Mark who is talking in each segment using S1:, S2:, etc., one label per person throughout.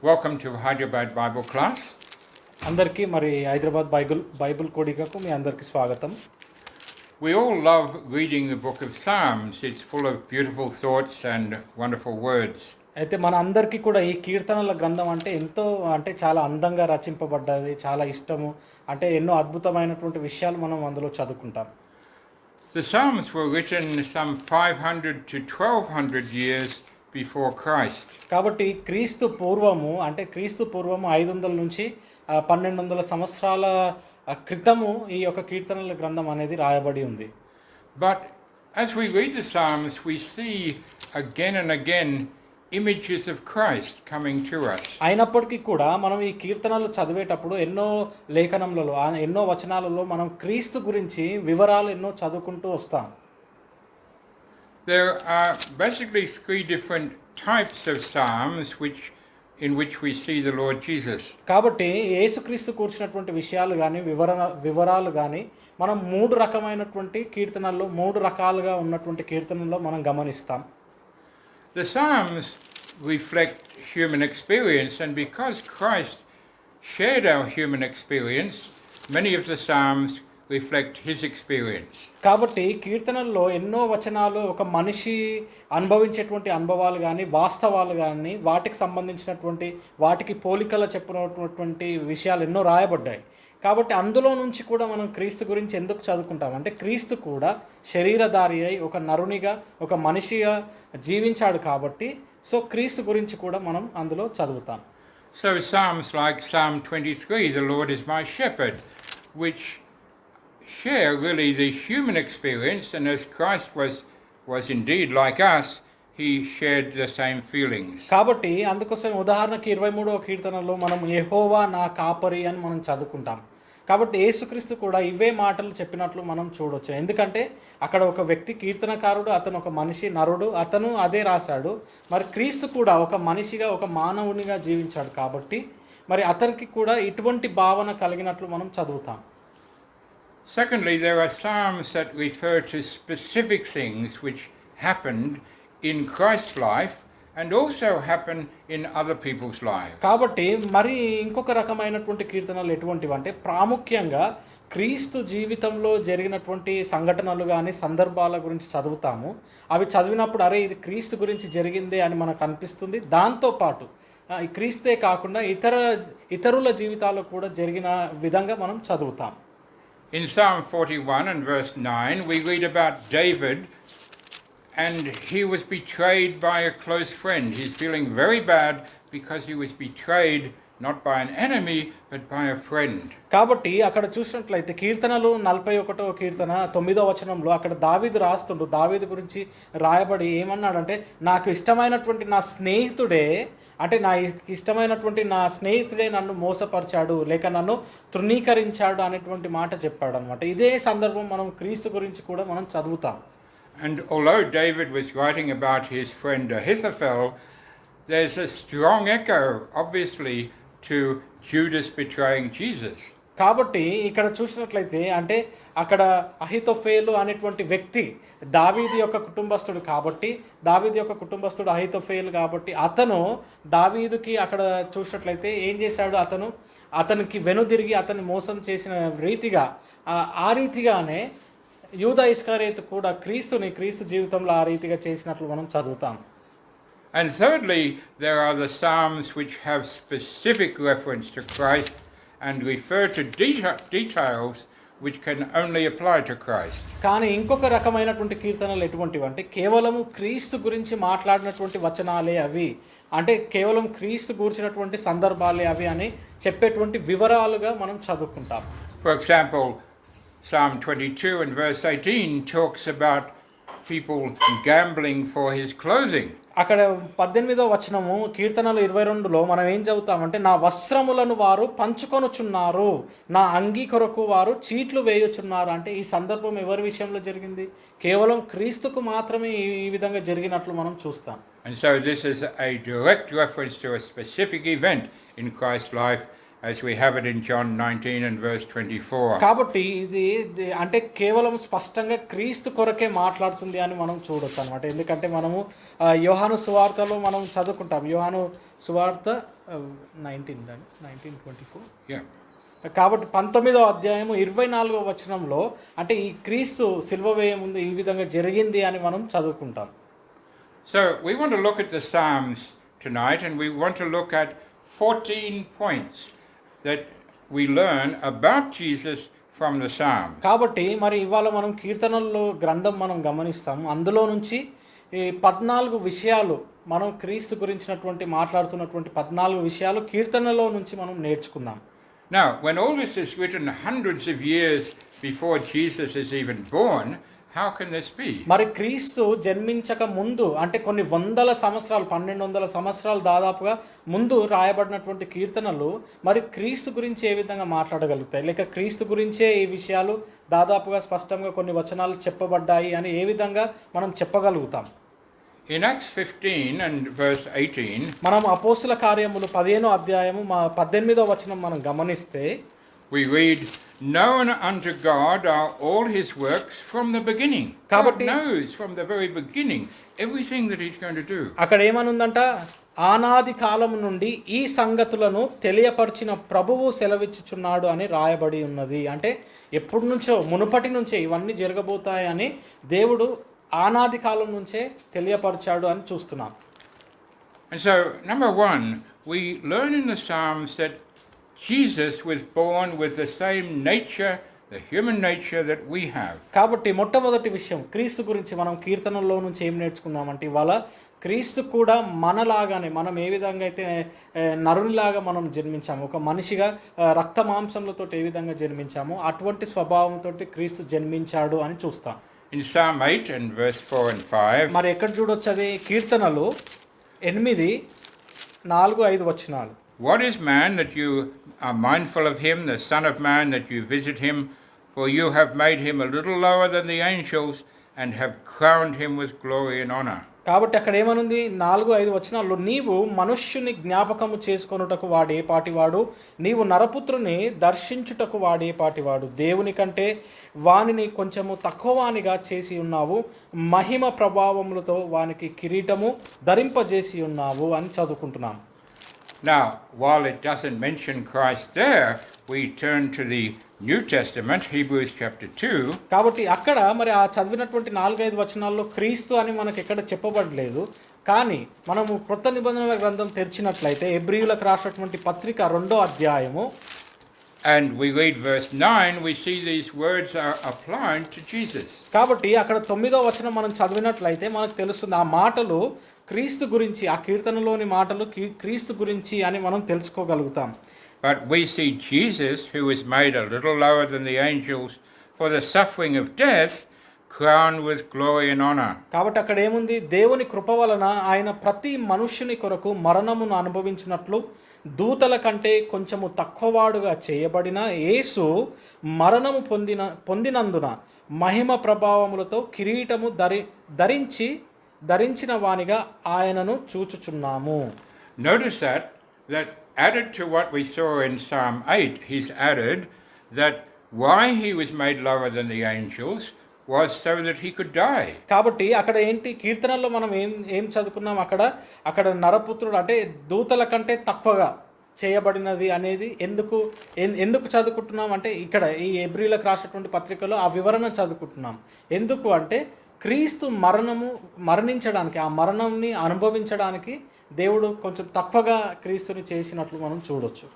S1: Welcome to Hyderabad Bible class.
S2: అందరికీ మరి Hyderabad Bible కోడికకు మీ అందరికీ స్వాగతం.
S1: We all love reading the book of Psalms. It's full of beautiful thoughts and wonderful words.
S2: అయితే మన అందరికీ కూడా ఈ కీర్తనల గ్రంథం అంటే చాలా అందంగా రచింపబడ్డది, చాలా ఇష్టము. అంటే ఎన్నో అద్భుతమైనటువంటి విషయాలు మనం అందులో చదువుకుంటాం.
S1: The Psalms were written some 500 to 1200 years before Christ.
S2: కాబట్టి క్రీస్తు పూర్వము 500 నుంచి 1200 సంవత్సరాల క్రితము ఈ యొక్క కీర్తనల గ్రంథం అనేది రాయబడి ఉంది.
S1: But as we read the Psalms, we see again and again images of Christ coming to us.
S2: అయినప్పటికీ కూడా మనం ఈ కీర్తనలు చదివేటప్పుడు ఎన్నో లేఖనములలో ఎన్నో వచనాలలో మనం క్రీస్తు గురించి వివరాలు ఎన్నో చదువుకుంటూ వస్తాం.
S1: There are basically three different types of psalms in which we see the Lord Jesus.
S2: కాబట్టి యేసుక్రీస్తు కూర్చున్నటువంటి విషయాలు కానీ వివరాలు కానీ మనం మూడు రకమైనటువంటి కీర్తనల్లో మూడు రకాలుగా ఉన్నటువంటి కీర్తనల్లో మనం గమనిస్తాం.
S1: The psalms reflect human experience, and because Christ shared our human experience, many of the psalms reflect his experience.
S2: కాబట్టి కీర్తనల్లో ఎన్నో వచనాలు ఒక మనిషి అనుభవించేటువంటి అనుభవాలు కానీ వాస్తవాలు కానీ వాటికి సంబంధించినటువంటి వాటికి పోలికలు చెప్పినటువంటి విషయాలు ఎన్నో రాయబడ్డాయి. కాబట్టి అందులో నుంచి కూడా మనం క్రీస్తు గురించి ఎందుకు చదువుకుంటాం అంటే క్రీస్తు కూడా శరీరధారి అయి ఒక నరునిగా ఒక మనిషిగా జీవించాడు కాబట్టి సో క్రీస్తు గురించి కూడా మనం అందులో చదువుతాం.
S1: So psalms like Psalm 23, the Lord is my shepherd, which share really the human experience, and as Christ was indeed like us, he shared the same feelings.
S2: కాబట్టి అందుకోసం ఉదాహరణకి 23వ కీర్తనలో మనం యెహోవా నా కాపరి అని మనం చదువుకుంటాం. కాబట్టి యేసుక్రీస్తు కూడా ఇవే మాటలు చెప్పినట్లు మనం చూడొచ్చు. ఎందుకంటే అక్కడ ఒక వ్యక్తి కీర్తనకారుడు, అతను ఒక మనిషి నరుడు, అతను అదే రాశాడు. మరి క్రీస్తు కూడా ఒక మనిషిగా ఒక మానవునిగా జీవించాడు కాబట్టి మరి అతనికి కూడా ఇటువంటి భావన కలిగినట్లు మనం చదువుతాం.
S1: Secondly, there are psalms that refer to specific things which happened in Christ's life and also happen in other people's lives.
S2: కాబట్టి మరి ఇంకొక రకమైనటువంటి కీర్తనలు ఎటువంటివి అంటే ప్రాముఖ్యంగా క్రీస్తు జీవితంలో జరిగినటువంటి సంఘటనలు కానీ సందర్భాల గురించి చదువుతాము. అవి చదివినప్పుడు అరే ఇది క్రీస్తు గురించి జరిగిందే అని మనకు అనిపిస్తుంది. దాంతోపాటు ఈ క్రీస్తే కాకుండా ఇతరుల జీవితాల్లో కూడా జరిగిన విధంగా మనం చదువుతాం.
S1: In Psalm 41 and verse 9, we read about David, and he was betrayed by a close friend. He's feeling very bad because he was betrayed not by an enemy but by a friend.
S2: కాబట్టి అక్కడ చూసినట్లయితే కీర్తనలు 41వ కీర్తన 9వ వచనంలో అక్కడ దావీదు రాస్తుండు. దావీదు గురించి రాయబడి ఏమన్నాడంటే నాకు ఇష్టమైనటువంటి నా స్నేహితుడే నా స్నేహితుడే నన్ను మోసపరిచాడు లేక నన్ను తృణీకరించాడు అనేటువంటి మాట చెప్పాడు అనమాట. ఇదే సందర్భం మనం క్రీస్తు గురించి కూడా మనం చదువుతాం.
S1: And although David was writing about his friend Ahithophel, there's a strong echo, obviously, to Judas betraying Jesus.
S2: కాబట్టి ఇక్కడ చూసినట్లయితే అంటే అక్కడ అహితోఫేలు అనేటువంటి వ్యక్తి దావీదు యొక్క కుటుంబస్తుడు అహితోఫేలు కాబట్టి అతను దావీదుకి అక్కడ చూసినట్లయితే ఏం చేశాడు, అతనికి వెనుదిరిగి అతన్ని మోసం చేసిన రీతిగా ఆ రీతిగానే యూదా ఇస్కరియోతు కూడా క్రీస్తు జీవితంలో ఆ రీతిగా చేసినట్లు మనం చదువుతాం.
S1: And thirdly, there are the psalms which have specific reference to Christ and refer to details which can only apply to Christ.
S2: కానీ ఇంకొక రకమైనటువంటి కీర్తనలు ఎటువంటివి అంటే కేవలము క్రీస్తు గురించి మాట్లాడినటువంటి వచనాలే అవి, అంటే కేవలం క్రీస్తు గురించినటువంటి సందర్భాలే అవి అని చెప్పేటువంటి వివరాలుగా మనం చదువుకుంటాం.
S1: For example, Psalm 22 and verse 18 talks about people gambling for his clothing.
S2: అక్కడ 18వ వచనము కీర్తనలు 22లో మనం ఏం చదువుతామంటే నా వస్త్రములను వారు పంచుకొనుచున్నారు, నా అంగీ కొరకు వారు చీట్లు వేయుచున్నారు. అంటే ఈ సందర్భం ఎవరి విషయంలో జరిగింది? కేవలం క్రీస్తుకు మాత్రమే ఈ విధంగా జరిగినట్లు మనం చూస్తాం.
S1: And so this is a direct reference to a specific event in Christ's life as we have it in John 19 and verse 24.
S2: కాబట్టి అంటే కేవలం స్పష్టంగా క్రీస్తు కొరకే మాట్లాడుతుంది అని మనం చూడొచ్చు అనమాట. ఎందుకంటే మనము యోహాను సువార్తలో మనం చదువుకుంటాం. యోహాను సువార్త 19:24.
S1: Yeah.
S2: కాబట్టి 19వ అధ్యాయము 24వ వచనంలో అంటే ఈ క్రీస్తు సిలువ వేయ ముందు ఈ విధంగా జరిగింది అని మనం చదువుకుంటాం.
S1: So we want to look at the Psalms tonight, and we want to look at 14 points that we learn about Jesus from the Psalms.
S2: కాబట్టి మరి ఇవాళ మనం కీర్తనల్లో గ్రంథం మనం గమనిస్తాం. అందులో నుంచి ఈ 14 విషయాలు మనం క్రీస్తు గురించినటువంటి మాట్లాడుతున్నటువంటి 14 విషయాలు కీర్తనలో నుంచి మనం నేర్చుకుందాం.
S1: Now, when all this is written hundreds of years before Jesus is even born, how can this be?
S2: మరి క్రీస్తు జన్మించక ముందు అంటే కొన్ని వందల సంవత్సరాలు 1200 సంవత్సరాలు దాదాపుగా ముందు రాయబడినటువంటి కీర్తనలు మరి క్రీస్తు గురించి ఏ విధంగా మాట్లాడగలుగుతాయి, లేక క్రీస్తు గురించే ఈ విషయాలు దాదాపుగా స్పష్టంగా కొన్ని వచనాలు చెప్పబడ్డాయి అని ఏ విధంగా మనం చెప్పగలుగుతాం?
S1: In Acts 15 and verse 18,
S2: మనం అపోస్తుల కార్యములు 15వ అధ్యాయము 18వ వచనం మనం గమనిస్తే
S1: we read, "Known unto God are all his works from the beginning." God knows from the very beginning everything that he's going to do.
S2: అక్కడ ఏమనుందంట, ఆనాది కాలం నుండి ఈ సంగతులను తెలియపరిచిన ప్రభువు సెలవిచ్చుచున్నాడు అని రాయబడి ఉన్నది. అంటే ఎప్పటి నుంచో మునుపటి నుంచే ఇవన్నీ జరగబోతాయని దేవుడు ఆనాది కాలం నుంచే తెలియపరిచాడు అని చూస్తున్నాం.
S1: And so, number one, we learn in the Psalms that Jesus was born with the same nature, the human nature that we have.
S2: కాబట్టి మొట్టమొదటి విషయం క్రీస్తు గురించి మనం కీర్తనల్లో నుంచి ఏం నేర్చుకుందామంటే ఇవాళ క్రీస్తు కూడా మనలాగానే మనం ఏ విధంగా అయితే నరునిలాగా మనం జన్మించాము, ఒక మనిషిగా రక్త మాంసములతో ఏ విధంగా జన్మించామో అటువంటి స్వభావంతో క్రీస్తు జన్మించాడు అని చూస్తాం.
S1: In Psalm 8 and verse 4 and 5,
S2: మరి ఎక్కడ చూడొచ్చు అది? కీర్తనలు 8, 4, 5 వచనాలు.
S1: "What is man that you are mindful of him, the son of man that you visit him? For you have made him a little lower than the angels and have crowned him with glory and honor."
S2: కాబట్టి అక్కడ ఏమనుంది? 4, 5 వచనాల్లో, నీవు మనుష్యుని జ్ఞాపకము చేసుకొనుటకు వాడే పాటివాడు, నీవు నరపుత్రుని దర్శించుటకు వాడే పాటివాడు, దేవుని కంటే వానిని కొంచెము తక్కువవానిగా చేసి ఉన్నావు, మహిమ ప్రభావములతో వానికి కిరీటము ధరింపజేసి ఉన్నావు అని చదువుకుంటున్నాం.
S1: Now, while it doesn't mention Christ there, we turn to the New Testament, Hebrews chapter 2.
S2: కాబట్టి అక్కడ మరి ఆ చదివినటువంటి 4, 5 వచనాల్లో క్రీస్తు అని మనకు ఎక్కడ చెప్పబడలేదు. కానీ మనము కొత్త నిబంధనల గ్రంథం తెరిచినట్లయితే హెబ్రీయులకు రాసినటువంటి పత్రిక 2వ అధ్యాయము
S1: And we read verse 9, we see these words are applied to Jesus.
S2: కాబట్టి అక్కడ 9వ వచనం మనం చదివినట్లయితే మనకు తెలుస్తుంది ఆ మాటలు క్రీస్తు గురించి, ఆ కీర్తనలోని మాటలు క్రీస్తు గురించి అని మనం తెలుసుకోగలుగుతాం.
S1: But we see Jesus, who was made a little lower than the angels for the suffering of death, crowned with glory and honor.
S2: కాబట్టి అక్కడ ఏముంది? దేవుని కృప వలన ఆయన ప్రతి మనుష్యుని కొరకు మరణమును అనుభవించినట్లు దూతల కంటే కొంచెము తక్కువవాడుగా చేయబడిన యేసు మరణము పొందినందున మహిమ ప్రభావములతో కిరీటము ధరించిన వానిగా ఆయనను చూచుచున్నాము.
S1: Notice that added to what we saw in Psalm 8, he's added that why he was made lower than the angels was so that he could die.
S2: కాబట్టి అక్కడ ఏంటి కీర్తనల్లో మనం ఏం చదువుకున్నాం? అక్కడ నరపుత్రుడు అంటే దూతల కంటే తక్కువగా చేయబడినది అనేది ఎందుకు చదువుకుంటున్నాం అంటే ఇక్కడ ఈ హెబ్రీయులకు రాసినటువంటి పత్రికలో ఆ వివరణ చదువుకుంటున్నాం. ఎందుకు అంటే క్రీస్తు మరణించడానికి, ఆ మరణంని అనుభవించడానికి దేవుడు కొంచెం తక్కువగా క్రీస్తుని చేసినట్లు మనం చూడొచ్చు.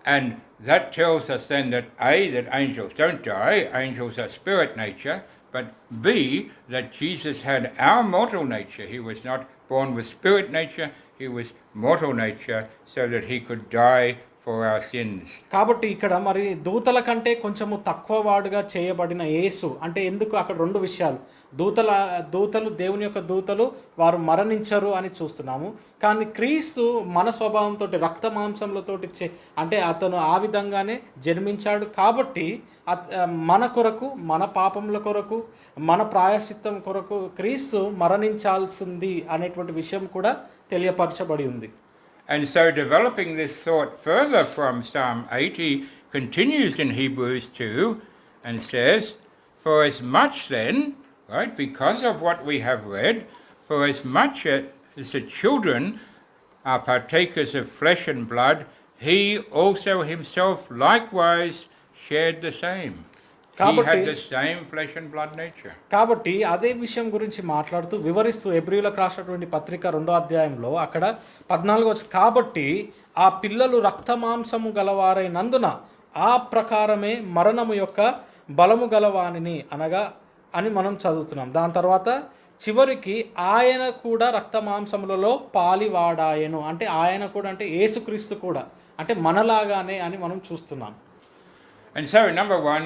S1: And that tells us then that that angels don't die, angels are spirit nature, but B, that Jesus had our mortal nature. He was not born with spirit nature, he was mortal nature so that he could die for our sins.
S2: కాబట్టి ఇక్కడ మరి దూతల కంటే కొంచెము తక్కువ వాడుగా చేయబడిన యేసు అంటే ఎందుకు? అక్కడ 2 విషయాలు. దూతలు దేవుని యొక్క దూతలు వారు మరణించరు అని చూస్తున్నాము. కానీ క్రీస్తు మన స్వభావంతో రక్త మాంసములతోటి అంటే అతను ఆ విధంగానే జన్మించాడు. కాబట్టి మన కొరకు, మన పాపముల కొరకు, మన ప్రాయశ్చిత్తం కొరకు క్రీస్తు మరణించాల్సింది అనేటువంటి విషయం కూడా తెలియపరచబడి ఉంది.
S1: And so developing this thought further from Psalm 80 continues in Hebrews 2 and says, for as much then, right, because of what we have read, for as much as the children are partakers of flesh and blood, he also himself likewise shared the same. He had the same flesh and blood nature.
S2: కాబట్టి అదే విషయం గురించి మాట్లాడుతూ వివరిస్తూ హెబ్రీయులకు రాసినటువంటి పత్రిక 2వ అధ్యాయంలో అక్కడ 14 కాబట్టి ఆ పిల్లలు రక్తమాంసము గలవారైనందున ఆ ప్రకారమే మరణము యొక్క బలము గలవానిని అనగా అని మనం చదువుతున్నాం. దాని తర్వాత చివరికి ఆయన కూడా రక్తమాంసములలో పాలివాడాయను అంటే ఆయన కూడా అంటే యేసుక్రీస్తు కూడా అంటే మనలాగానే అని మనం చూస్తున్నాం.
S1: And so number one,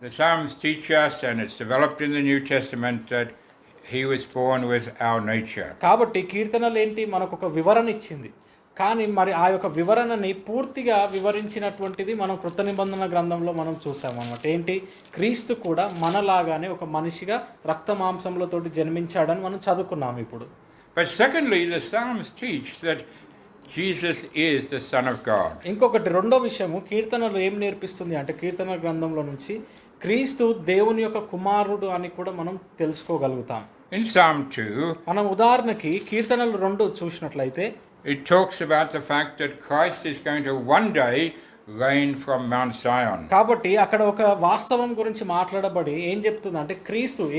S1: the Psalms teach us, and it's developed in the New Testament, that he was born with our nature.
S2: కాబట్టి కీర్తనలు ఏంటి మనకు ఒక వివరణ ఇచ్చింది. కానీ మరి ఆ యొక్క వివరణని పూర్తిగా వివరించినటువంటిది మనం కృత నిబంధన గ్రంథంలో మనం చూసామన్నమాట. ఏంటి, క్రీస్తు కూడా మనలాగానే ఒక మనిషిగా రక్త మాంసములతోటి జన్మించాడని మనం చదువుకున్నాం ఇప్పుడు.
S1: But secondly, the Psalms teach that Jesus is the Son of God.
S2: ఇంకొకటి రెండో విషయము కీర్తనలు ఏం నేర్పిస్తుంది అంటే కీర్తన గ్రంథంలో నుంచి క్రీస్తు దేవుని యొక్క కుమారుడు అని కూడా మనం తెలుసుకోగలుగుతాం.
S1: In Psalm 2,
S2: మనం ఉదాహరణకి కీర్తనలు 2 చూసినట్లయితే
S1: it talks about the fact that Christ is going to one day reign from Mount Zion.
S2: కాబట్టి అక్కడ ఒక వాస్తవం గురించి మాట్లాడబడి ఏం చెప్తుంది అంటే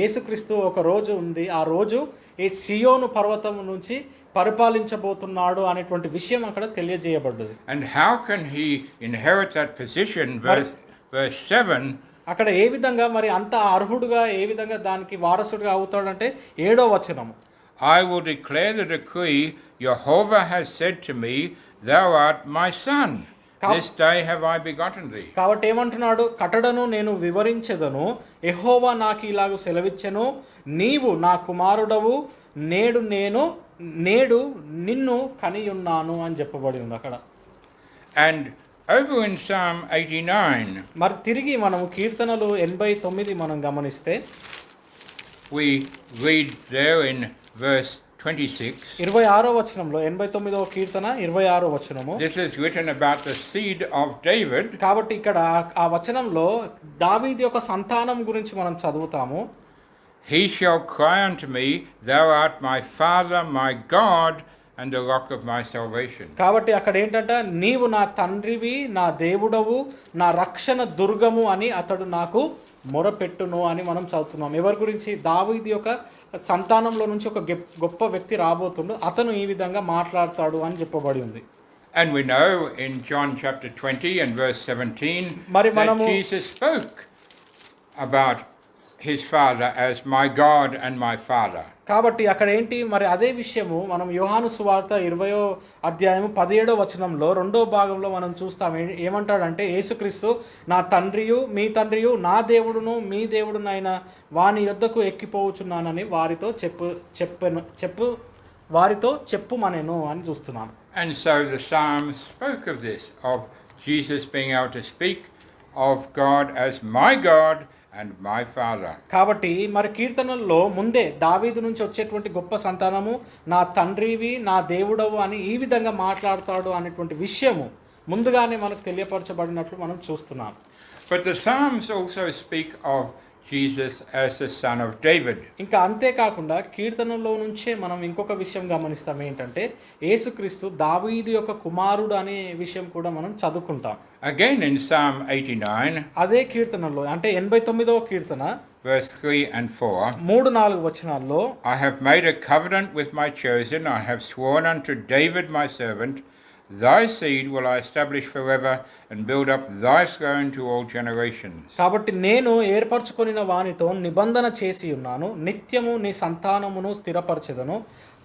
S2: యేసుక్రీస్తు ఒక రోజు ఉంది, ఆ రోజు ఈ సియోను పర్వతం నుంచి పరిపాలించబోతున్నాడు అనేటువంటి విషయం అక్కడ తెలియజేయబడ్డది.
S1: And how can he inherit that position? Verse 7,
S2: అక్కడ ఏ విధంగా మరి అంత అర్హుడుగా ఏ విధంగా దానికి వారసుడిగా అవుతాడంటే 7వ వచనము,
S1: I will declare the decree, Jehovah has said to me, thou art my son, this day have I begotten thee.
S2: కాబట్టి ఏమంటున్నాడు, కట్టడను నేను వివరించెదను, యెహోవా నాకు ఇలాగ సెలవిచ్చెను, నీవు నా కుమారుడవు, నేడు నిన్ను కనియున్నాను అని చెప్పబడి ఉంది అక్కడ.
S1: And over in Psalm 89,
S2: మరి తిరిగి మనము కీర్తనలు 89 మనం గమనిస్తే
S1: we read there in verse 26,
S2: 26వ వచనంలో 89వ కీర్తన 26వ వచనము,
S1: this is written about the seed of David.
S2: కాబట్టి ఇక్కడ ఆ వచనంలో దావీదు యొక్క సంతానం గురించి మనం చదువుతాము.
S1: He shall cry unto me, thou art my father, my God, and the rock of my salvation.
S2: కాబట్టి అక్కడ ఏంటంటే నీవు నా తండ్రివి, నా దేవుడవు, నా రక్షణ దుర్గము అని అతడు నాకు మొరపెట్టును అని మనం చదువుతున్నాం. ఎవరి గురించి? దావీదు యొక్క సంతానంలో నుంచి ఒక గొప్ప వ్యక్తి రాబోతుండు, అతను ఈ విధంగా మాట్లాడతాడు అని చెప్పబడి ఉంది.
S1: And we know in John chapter 20 and verse 17 that Jesus spoke about his father as my God and my father.
S2: కాబట్టి అక్కడ ఏంటి మరి అదే విషయము మనం యోహాను సువార్త 20వ అధ్యాయము 17వ వచనంలో 2వ భాగంలో మనం చూస్తాం. ఏమంటాడంటే యేసుక్రీస్తు నా తండ్రియు మీ తండ్రియు నా దేవుడును మీ దేవుడునైన వాని యొద్దకు ఎక్కిపోవచ్చున్నానని వారితో చెప్పుమనెను అని చూస్తున్నాం.
S1: And so the Psalms spoke of this, of Jesus being able to speak of God as my God and my father.
S2: కాబట్టి మరి కీర్తనల్లో ముందే దావీదు నుంచి వచ్చేటువంటి గొప్ప సంతానము నా తండ్రివి నా దేవుడవు అని ఈ విధంగా మాట్లాడతాడు అనేటువంటి విషయము ముందుగానే మనకు తెలియపరచబడినట్లు మనం చూస్తున్నాం.
S1: But the Psalms also speak of Jesus as the son of David.
S2: ఇంకా అంతేకాకుండా కీర్తనలో నుంచే మనం ఇంకొక విషయం గమనిస్తాం, ఏంటంటే యేసుక్రీస్తు దావీదు యొక్క కుమారుడు అనే విషయం కూడా మనం చదువుకుంటాం.
S1: Again in Psalm 89,
S2: అదే కీర్తనలో అంటే 89వ కీర్తన
S1: verse 3 and 4,
S2: 3-4 వచనాల్లో
S1: I have made a covenant with my chosen, I have sworn unto David my servant, thy seed will I establish forever and build up thy throne to all generations.
S2: కాబట్టి నేను ఏర్పరచుకొనిన వానితో నిబంధన చేసి ఉన్నాను, నిత్యము నీ సంతానమును స్థిరపరచెదను,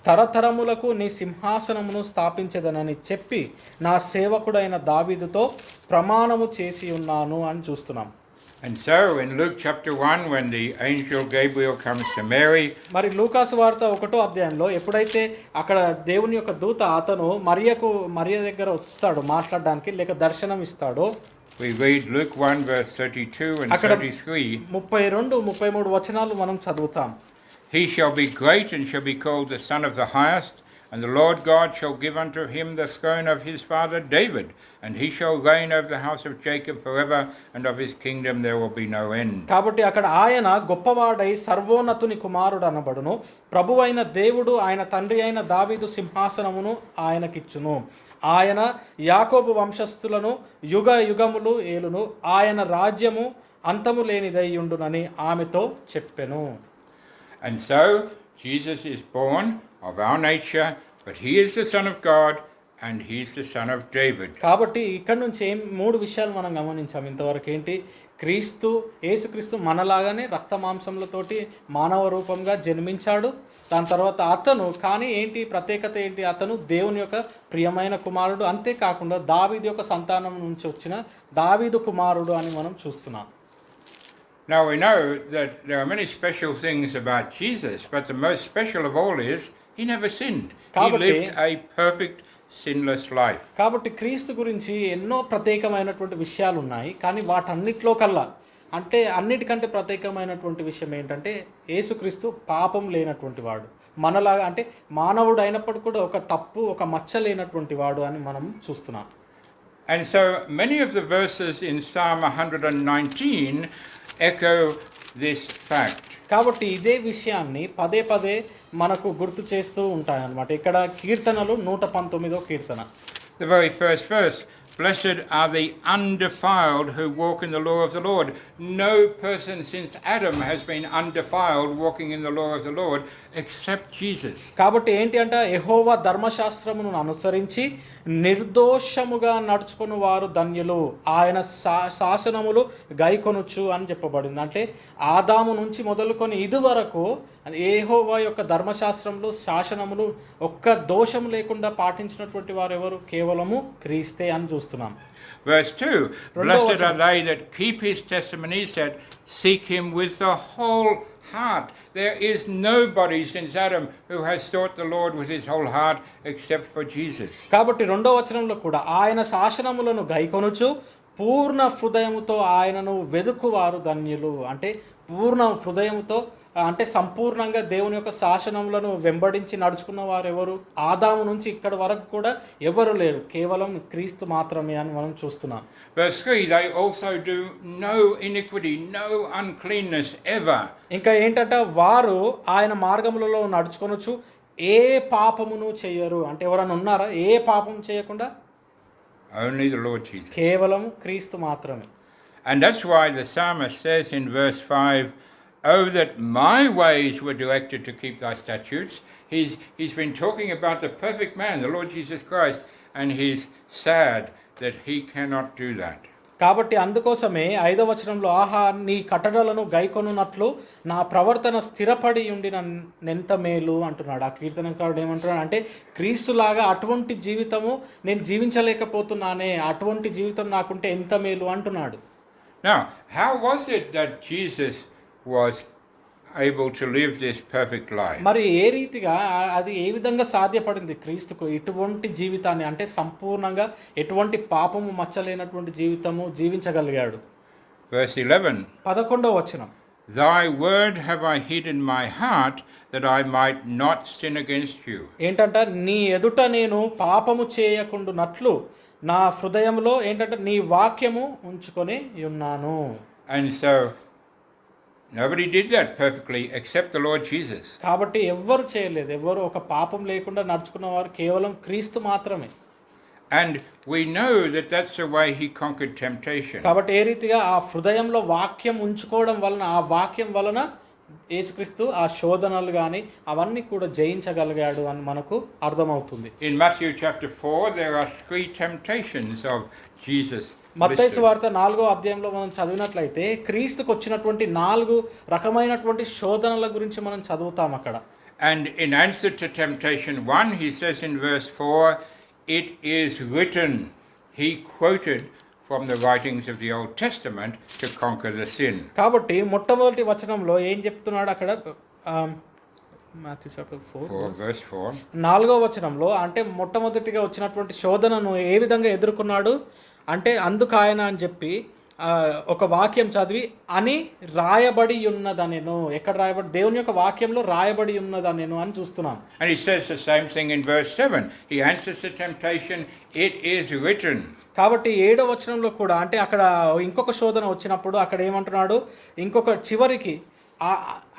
S2: తరతరములకు నీ సింహాసనమును స్థాపించెదనని చెప్పి నా సేవకుడైన దావీదుతో ప్రమాణము చేసి ఉన్నాను అని చూస్తున్నాం.
S1: And so in Luke chapter 1, when the angel Gabriel comes to Mary,
S2: మరి లూకాసు వార్త 1వ అధ్యాయంలో ఎప్పుడైతే అక్కడ దేవుని యొక్క దూత అతను మరియ దగ్గర వస్తాడు మాట్లాడడానికి లేక దర్శనం ఇస్తాడో,
S1: we read Luke 1 verse 32 and 33,
S2: 32-33 వచనాలు మనం చదువుతాం.
S1: He shall be great and shall be called the Son of the Highest, And the Lord God shall give unto him the throne of his father David, and he shall reign over the house of Jacob forever, and of his kingdom there will be no end.
S2: కాబట్టి అక్కడ ఆయన గొప్పవాడై సర్వోన్నతుని కుమారుడు అనబడును. ప్రభువైన దేవుడు ఆయన తండ్రి అయిన దావీదు సింహాసనమును ఆయనకిచ్చును. ఆయన యాకోబు వంశస్థులను యుగ యుగములు ఏలును. ఆయన రాజ్యము అంతము లేనిదై ఉండునని ఆమెతో చెప్పెను.
S1: And so Jesus is born of our nature, but he is the Son of God and he is the son of David.
S2: కాబట్టి ఇక్కడ నుంచి మూడు విషయాలు మనం గమనించాం ఇంతవరకు. ఏంటి? యేసుక్రీస్తు మనలాగానే రక్త మాంసములతోటి మానవ రూపంగా జన్మించాడు. దాని తర్వాత అతను కానీ ఏంటి ప్రత్యేకత ఏంటి? అతను దేవుని యొక్క ప్రియమైన కుమారుడు. అంతేకాకుండా దావీదు యొక్క సంతానం నుంచి వచ్చిన దావీదు కుమారుడు అని మనం చూస్తున్నాం.
S1: Now we know that there are many special things about Jesus, but the most special of all is he never sinned. He lived a perfect sinless life.
S2: కాబట్టి క్రీస్తు గురించి ఎన్నో ప్రత్యేకమైనటువంటి విషయాలు ఉన్నాయి. కానీ వాటన్నిటిలో కల్లా అంటే అన్నిటికంటే ప్రత్యేకమైనటువంటి విషయం ఏంటంటే యేసుక్రీస్తు పాపం లేనటువంటి వాడు. మనలాగా అంటే మానవుడు అయినప్పుడు కూడా ఒక తప్పు ఒక మచ్చ లేనటువంటి వాడు అని మనం చూస్తున్నాం.
S1: And so many of the verses in Psalm 119 echo this fact.
S2: కాబట్టి ఇదే విషయాన్ని పదే పదే మనకు గుర్తు చేస్తూ ఉంటాయన్నమాట. ఇక్కడ కీర్తనలు 119వ కీర్తన.
S1: The very first verse, blessed are the undefiled who walk in the law of the Lord. No person since Adam has been undefiled walking in the law of the Lord except Jesus.
S2: కాబట్టి ఏంటి అంటే యెహోవా ధర్మశాస్త్రమును అనుసరించి నిర్దోషముగా నడుచుకుని వారు ధన్యులు, ఆయన శాసనములు గైకొనుచు అని చెప్పబడింది. అంటే ఆదాము నుంచి మొదలుకొని ఇదివరకు యెహోవా యొక్క ధర్మశాస్త్రములు శాసనములు ఒక్క దోషం లేకుండా పాటించినటువంటి వారు ఎవరు? కేవలము క్రీస్తే అని చూస్తున్నాం.
S1: Verse 2, blessed are they that keep his testimonies, that seek him with the whole heart. There is nobody since Adam who has sought the Lord with his whole heart except for Jesus.
S2: కాబట్టి 2వ వచనంలో కూడా ఆయన శాసనములను గైకొనుచు పూర్ణ హృదయముతో ఆయనను వెదుకువారు ధన్యులు. అంటే పూర్ణ హృదయముతో అంటే సంపూర్ణంగా దేవుని యొక్క శాసనములను వెంబడించి నడుచుకున్న వారు ఎవరు? ఆదాము నుంచి ఇక్కడి వరకు కూడా ఎవరు లేరు, కేవలం క్రీస్తు మాత్రమే అని మనం చూస్తున్నాం.
S1: Verse 3, they also do no iniquity, no uncleanness ever.
S2: ఇంకా ఏంటంటే వారు ఆయన మార్గములలో నడుచుకొనొచ్చు, ఏ పాపమును చేయరు. అంటే ఎవరైనా ఉన్నారా ఏ పాపం చేయకుండా?
S1: Only the Lord Jesus.
S2: కేవలం క్రీస్తు మాత్రమే.
S1: And that's why the psalmist says in verse 5, oh, that my ways were directed to keep thy statutes. He's been talking about the perfect man, the Lord Jesus Christ, and he's sad that he cannot do that.
S2: కాబట్టి అందుకోసమే 5వ వచనంలో ఆహా నీ కట్టడలను గైకొనున్నట్లు నా ప్రవర్తన స్థిరపడి ఉండిన నెంత మేలు అంటున్నాడు. ఆ కీర్తనకారుడు ఏమంటున్నాడు అంటే క్రీస్తులాగా అటువంటి జీవితము నేను జీవించలేకపోతున్నానే, అటువంటి జీవితం నాకుంటే ఎంత మేలు అంటున్నాడు.
S1: Now, how was it that Jesus was able to live this perfect life?
S2: మరి ఏ రీతిగా అది ఏ విధంగా సాధ్యపడింది క్రీస్తుకు ఇటువంటి జీవితాన్ని అంటే సంపూర్ణంగా ఎటువంటి పాపము మచ్చలేనటువంటి జీవితము జీవించగలిగాడు?
S1: Verse 11,
S2: 11వ వచనం,
S1: thy word have I hid in my heart that I might not sin against you.
S2: ఏంటంటే నీ ఎదుట నేను పాపము చేయకుండునట్లు నా హృదయంలో ఏంటంటే నీ వాక్యము ఉంచుకొని ఉన్నాను.
S1: And so nobody did that perfectly except the Lord Jesus.
S2: కాబట్టి ఎవ్వరు చేయలేదు, ఎవ్వరు ఒక పాపం లేకుండా నడుచుకున్నవారు కేవలం క్రీస్తు మాత్రమే.
S1: And we know that that's the way he conquered temptation.
S2: కాబట్టి ఏ రీతిగా ఆ హృదయంలో వాక్యం ఉంచుకోవడం వలన ఆ వాక్యం వలన యేసుక్రీస్తు ఆ శోధనలు కానీ అవన్నీ కూడా జయించగలిగాడు అని మనకు అర్థమవుతుంది.
S1: In Matthew chapter 4 there are 3 temptations of Jesus.
S2: మత్తయి సువార్త 4వ అధ్యాయంలో మనం చదివినట్లయితే క్రీస్తుకు వచ్చినటువంటి 4 రకమైనటువంటి శోధనల గురించి మనం చదువుతాం అక్కడ.
S1: And in answer to temptation 1 he says in verse 4, it is written. He quoted from the writings of the Old Testament to conquer the sin.
S2: కాబట్టి మొట్టమొదటి వచనంలో ఏం చెప్తున్నాడు అక్కడ? Matthew chapter 4
S1: verse 4.
S2: 4వ వచనంలో అంటే మొట్టమొదటిగా వచ్చినటువంటి శోధనను ఏ విధంగా ఎదుర్కొన్నాడు అంటే అందుకు ఆయన అని చెప్పి ఒక వాక్యం చదివి అని రాయబడి ఉన్నదనెను. ఎక్కడ రాయబడి? దేవుని యొక్క వాక్యంలో రాయబడి ఉన్నదనెను అని చూస్తున్నాం.
S1: And he says the same thing in verse 7. He answers the temptation, it is written.
S2: కాబట్టి 7వ వచనంలో కూడా అంటే అక్కడ ఇంకొక శోధన వచ్చినప్పుడు అక్కడ ఏమంటున్నాడు? ఇంకొక చివరికి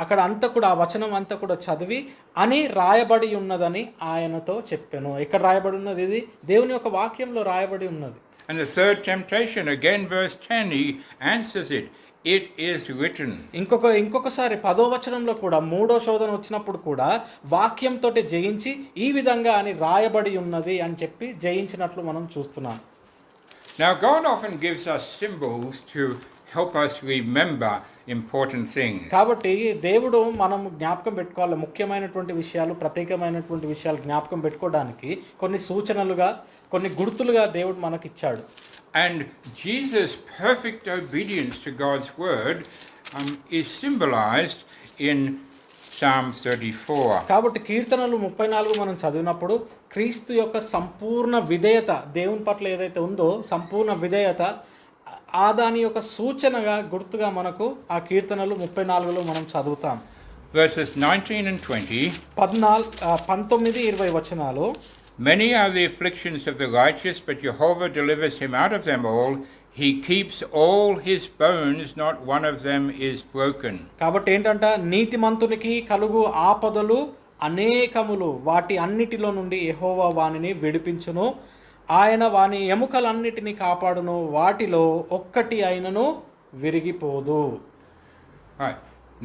S2: అక్కడ అంతా కూడా ఆ వచనం అంతా కూడా చదివి అని రాయబడి ఉన్నదని ఆయనతో చెప్పాను. ఎక్కడ రాయబడి ఉన్నది? ఇది దేవుని యొక్క వాక్యంలో రాయబడి ఉన్నది.
S1: And the third temptation, again verse 10, he answers it. It is written.
S2: ఇంకొకసారి 10వ వచనంలో కూడా 3వ శోధన వచ్చినప్పుడు కూడా వాక్యంతో జయించి ఈ విధంగా అని రాయబడి ఉన్నది అని చెప్పి జయించినట్లు మనం చూస్తున్నాం.
S1: Now God often gives us symbols to help us remember important things.
S2: కాబట్టి దేవుడు మనం జ్ఞాపకం పెట్టుకోవాలి, ముఖ్యమైనటువంటి విషయాలు, ప్రత్యేకమైనటువంటి విషయాలు జ్ఞాపకం పెట్టుకోవడానికి కొన్ని సూచనలుగా, కొన్ని గుర్తులుగా దేవుడు మనకిచ్చాడు.
S1: And Jesus' perfect obedience to God's word is symbolized in Psalm 34.
S2: కాబట్టి కీర్తనలు 34 మనం చదివినప్పుడు క్రీస్తు యొక్క సంపూర్ణ విధేయత దేవుని పట్ల ఏదైతే ఉందో సంపూర్ణ విధేయత దాని యొక్క సూచనగా గుర్తుగా మనకు ఆ కీర్తనలు 34లో మనం చదువుతాం.
S1: Verses 19 and 20.
S2: 19-20 వచనాలు.
S1: Many are the afflictions of the righteous, but Jehovah delivers him out of them all. He keeps all his bones, not one of them is broken.
S2: కాబట్టి ఏంటంట? నీతిమంతునికి కలుగు ఆపదలు అనేకములు, వాటి అన్నిటిలో నుండి యెహోవా వానిని విడిపించును. ఆయన వాని ఎముకలన్నిటిని కాపాడును, వాటిలో ఒక్కటి అయినను విరిగిపోదు.
S1: Right.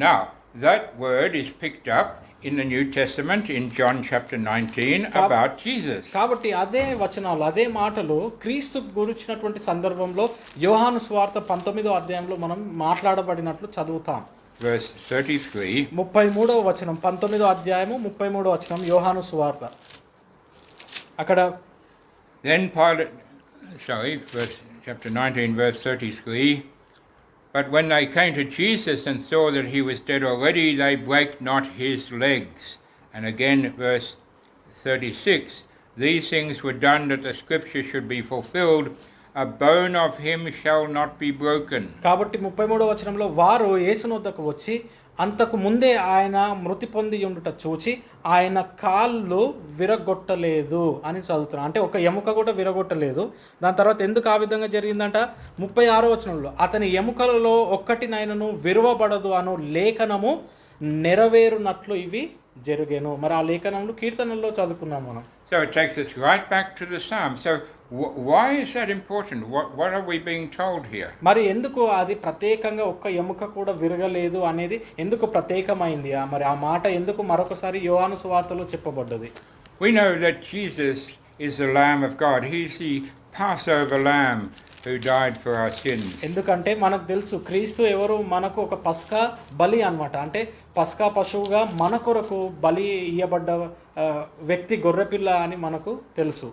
S1: Now, that word is picked up in the New Testament in John chapter 19 about Jesus.
S2: కాబట్టి అదే వచనాలు, అదే మాటలు క్రీస్తు గురించినటువంటి సందర్భంలో యోహాను సువార్త 19వ అధ్యాయంలో మనం మాట్లాడబడినట్లు చదువుతాం.
S1: Verse 33.
S2: 33వ వచనం, 19వ అధ్యాయము 33వ వచనం యోహాను సువార్త. అక్కడ
S1: Then Pilate, chapter 19, verse 33. But when they came to Jesus and saw that he was dead already, they brake not his legs. And again, verse 36. These things were done that the scripture should be fulfilled. A bone of him shall not be broken.
S2: కాబట్టి 33వ వచనంలో వారు యేసును వద్దకు వచ్చి అంతకు ముందే ఆయన మృతి పొంది ఉండుట చూచి ఆయన కాళ్ళు విరగొట్టలేదు అని చదువుతున్నాను. అంటే ఒక ఎముక కూడా విరగొట్టలేదు. దాని తర్వాత ఎందుకు ఆ విధంగా జరిగిందంట? 36వ వచనంలో అతని ఎముకలలో ఒక్కటినైనను విరువబడదు అను లేఖనము నెరవేరునట్లు ఇవి జరిగేను. మరి ఆ లేఖనంలో కీర్తనల్లో చదువుకున్నాం మనం.
S1: So it takes us right back to the Psalm. So why is that important? What are we being told here?
S2: మరి ఎందుకు అది ప్రత్యేకంగా ఒక్క ఎముక కూడా విరగలేదు అనేది ఎందుకు ప్రత్యేకమైంది? మరి ఆ మాట ఎందుకు మరొకసారి యోహాను సువార్తలో చెప్పబడ్డది?
S1: We know that Jesus is the Lamb of God. He's the Passover Lamb who died for our sins.
S2: ఎందుకంటే మనకు తెలుసు క్రీస్తు ఎవరు? మనకు ఒక పస్కా బలి అన్నమాట. అంటే పస్కా పశువుగా మన కొరకు బలి ఇయ్యబడ్డ వ్యక్తి గొర్రెపిల్ల అని మనకు తెలుసు.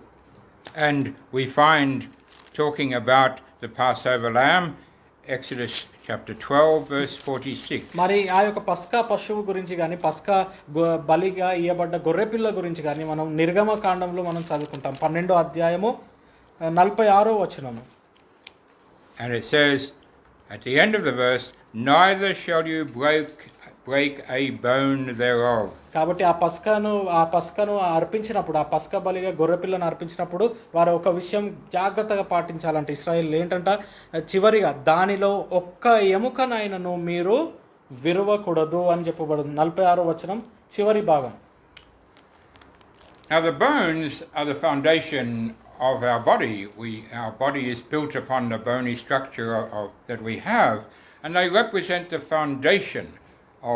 S1: And we find talking about the Passover Lamb, Exodus chapter 12 verse 46.
S2: మరి ఆ యొక్క పస్కా పశువు గురించి కానీ పస్కా బలిగా ఇయ్యబడ్డ గొర్రెపిల్ల గురించి కానీ మనం నిర్గమకాండంలో మనం చదువుకుంటాం. 12వ అధ్యాయము 46వ వచనము.
S1: And it says at the end of the verse, neither shall you break a bone thereof.
S2: కాబట్టి ఆ పస్కను అర్పించినప్పుడు, ఆ పస్కా బలిగా గొర్రెపిల్లను అర్పించినప్పుడు వారు ఒక విషయం జాగ్రత్తగా పాటించాలంటే ఇశ్రాయేలు ఏంటంట? చివరిగా దానిలో ఒక్క ఎముకనైనను మీరు విరవకూడదు అని చెప్పబడింది. 46వ వచనం చివరి భాగం.
S1: Now the bones are the foundation of our body. Our body is built upon the bony structure that we have, and they represent the foundation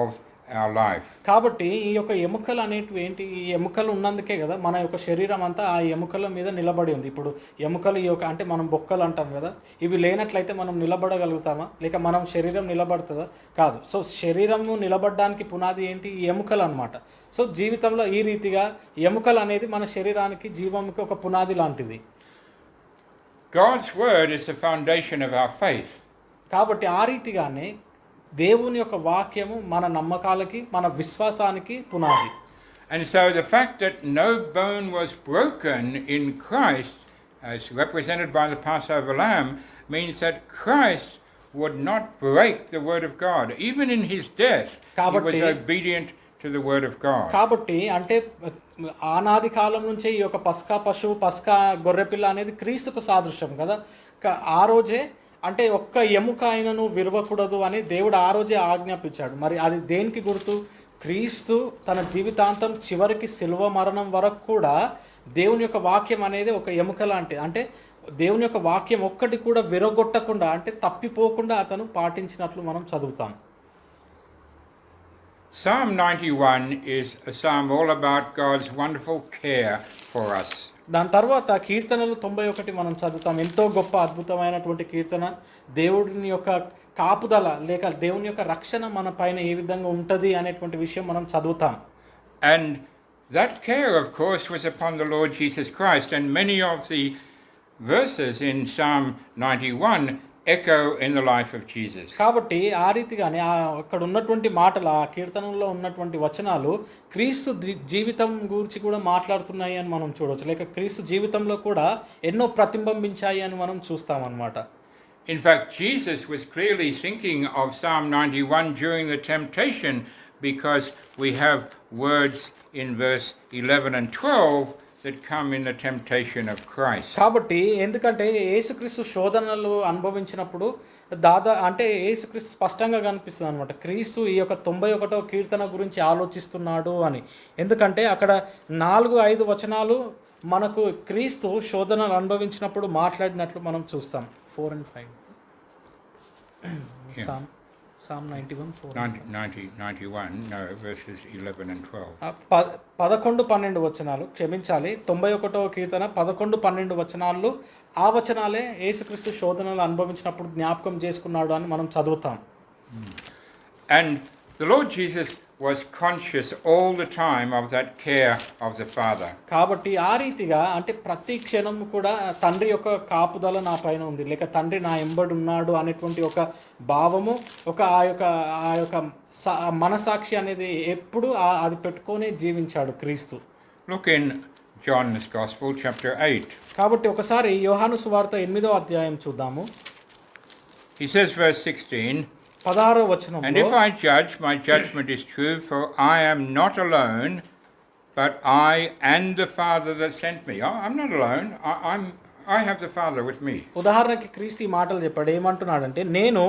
S1: of our life.
S2: కాబట్టి ఈ యొక్క ఎముకలు అనేటివి ఏంటి? ఈ ఎముకలు ఉన్నందుకే కదా మన యొక్క శరీరం అంతా ఆ ఎముకల మీద నిలబడి ఉంది. ఇప్పుడు ఎముకలు ఈ యొక్క అంటే మనం బొక్కలు అంటాం కదా, ఇవి లేనట్లయితే మనం నిలబడగలుగుతామా? లేక మనం శరీరం నిలబడుతుందా? కాదు. సో శరీరము నిలబడడానికి పునాది ఏంటి? ఈ ఎముకలు అన్నమాట. సో జీవితంలో ఈ రీతిగా ఎముకలు అనేది మన శరీరానికి జీవంకి ఒక పునాది లాంటిది.
S1: God's word is the foundation of our faith.
S2: కాబట్టి ఆ రీతిగానే దేవుని యొక్క వాక్యము మన నమ్మకాలకి, మన విశ్వాసానికి పునాది.
S1: And so the fact that no bone was broken in Christ, as represented by the Passover lamb, means that Christ would not break the word of God. Even in his death, he was
S2: కాబట్టి
S1: obedient to the word of God.
S2: కాబట్టి అంటే ఆనాది కాలం నుంచే ఈ యొక్క పస్కా పశువు పస్కా గొర్రెపిల్ల అనేది క్రీస్తుకు సాదృశ్యం కదా. ఆ రోజే అంటే ఒక్క ఎముక ఆయనను విరవకూడదు అని దేవుడు ఆ రోజే ఆజ్ఞాపించాడు. మరి అది దేనికి గుర్తు? క్రీస్తు తన జీవితాంతం చివరికి శిలువ మరణం వరకు కూడా దేవుని యొక్క వాక్యం అనేది ఒక ఎముక లాంటిది. అంటే దేవుని యొక్క వాక్యం ఒక్కటి కూడా విరగొట్టకుండా అంటే తప్పిపోకుండా అతను పాటించినట్లు మనం చదువుతాం.
S1: Psalm 91 is a psalm all about God's wonderful care for us.
S2: దాని తర్వాత కీర్తనలు 91 మనం చదువుతాం. ఎంతో గొప్ప అద్భుతమైనటువంటి కీర్తన. దేవుడిని యొక్క కాపుదల లేక దేవుని యొక్క రక్షణ మన పైన ఏ విధంగా ఉంటుంది అనేటువంటి విషయం మనం చదువుతాం.
S1: And that care, of course, was upon the Lord Jesus Christ, and many of the verses in Psalm 91 echo in the life of Jesus.
S2: కాబట్టి ఆ రీతిగానే అక్కడ ఉన్నటువంటి మాటలు ఆ కీర్తనలో ఉన్నటువంటి వచనాలు క్రీస్తు జీవితం గురించి కూడా మాట్లాడుతున్నాయి అని మనం చూడవచ్చు. లేక క్రీస్తు జీవితంలో కూడా ఎన్నో ప్రతిబింబించాయి అని మనం చూస్తాం అన్నమాట.
S1: In fact, Jesus was clearly thinking of Psalm 91 during the temptation, because we have words in verse 11 and 12 that come in the temptation of Christ.
S2: కాబట్టి ఎందుకంటే యేసుక్రీస్తు శోధనలు అనుభవించినప్పుడు అంటే యేసుక్రీస్తు స్పష్టంగా కనిపిస్తుంది అనమాట. క్రీస్తు ఈ యొక్క 91వ కీర్తన గురించి ఆలోచిస్తున్నాడు అని. ఎందుకంటే అక్కడ 4-5 వచనాలు మనకు క్రీస్తు శోధనలు అనుభవించినప్పుడు మాట్లాడినట్లు మనం చూస్తాం. 4 and 5 Psalm 91
S1: 91, no, verses 11 and 12.
S2: 11-12 వచనాలు, క్షమించాలి, 91వ కీర్తన 11-12 వచనాలు ఆ వచనాలే యేసుక్రీస్తు శోధనలు అనుభవించినప్పుడు జ్ఞాపకం చేసుకున్నాడు అని మనం చదువుతాం.
S1: And the Lord Jesus was conscious all the time of that care of the Father.
S2: కాబట్టి ఆ రీతిగా అంటే ప్రతి క్షణం కూడా తండ్రి యొక్క కాపుదల నా పైన ఉంది, లేక తండ్రి నా ఎంబడి ఉన్నాడు అనేటువంటి ఒక భావము, ఒక ఆ యొక్క మనసాక్షి అనేది ఎప్పుడు అది పెట్టుకొని జీవించాడు క్రీస్తు.
S1: Look in John's Gospel, chapter 8.
S2: కాబట్టి ఒకసారి యోహాను సువార్త 8వ అధ్యాయం చూద్దాము.
S1: He says, verse 16,
S2: 16వ వచనంలో,
S1: And if I judge, my judgment is true, for I am not alone, but I and the Father that sent me. I'm not alone. I have the Father with me.
S2: ఉదాహరణకి క్రీస్తు ఈ మాటలు చెప్పాడు. ఏమంటున్నాడంటే, నేను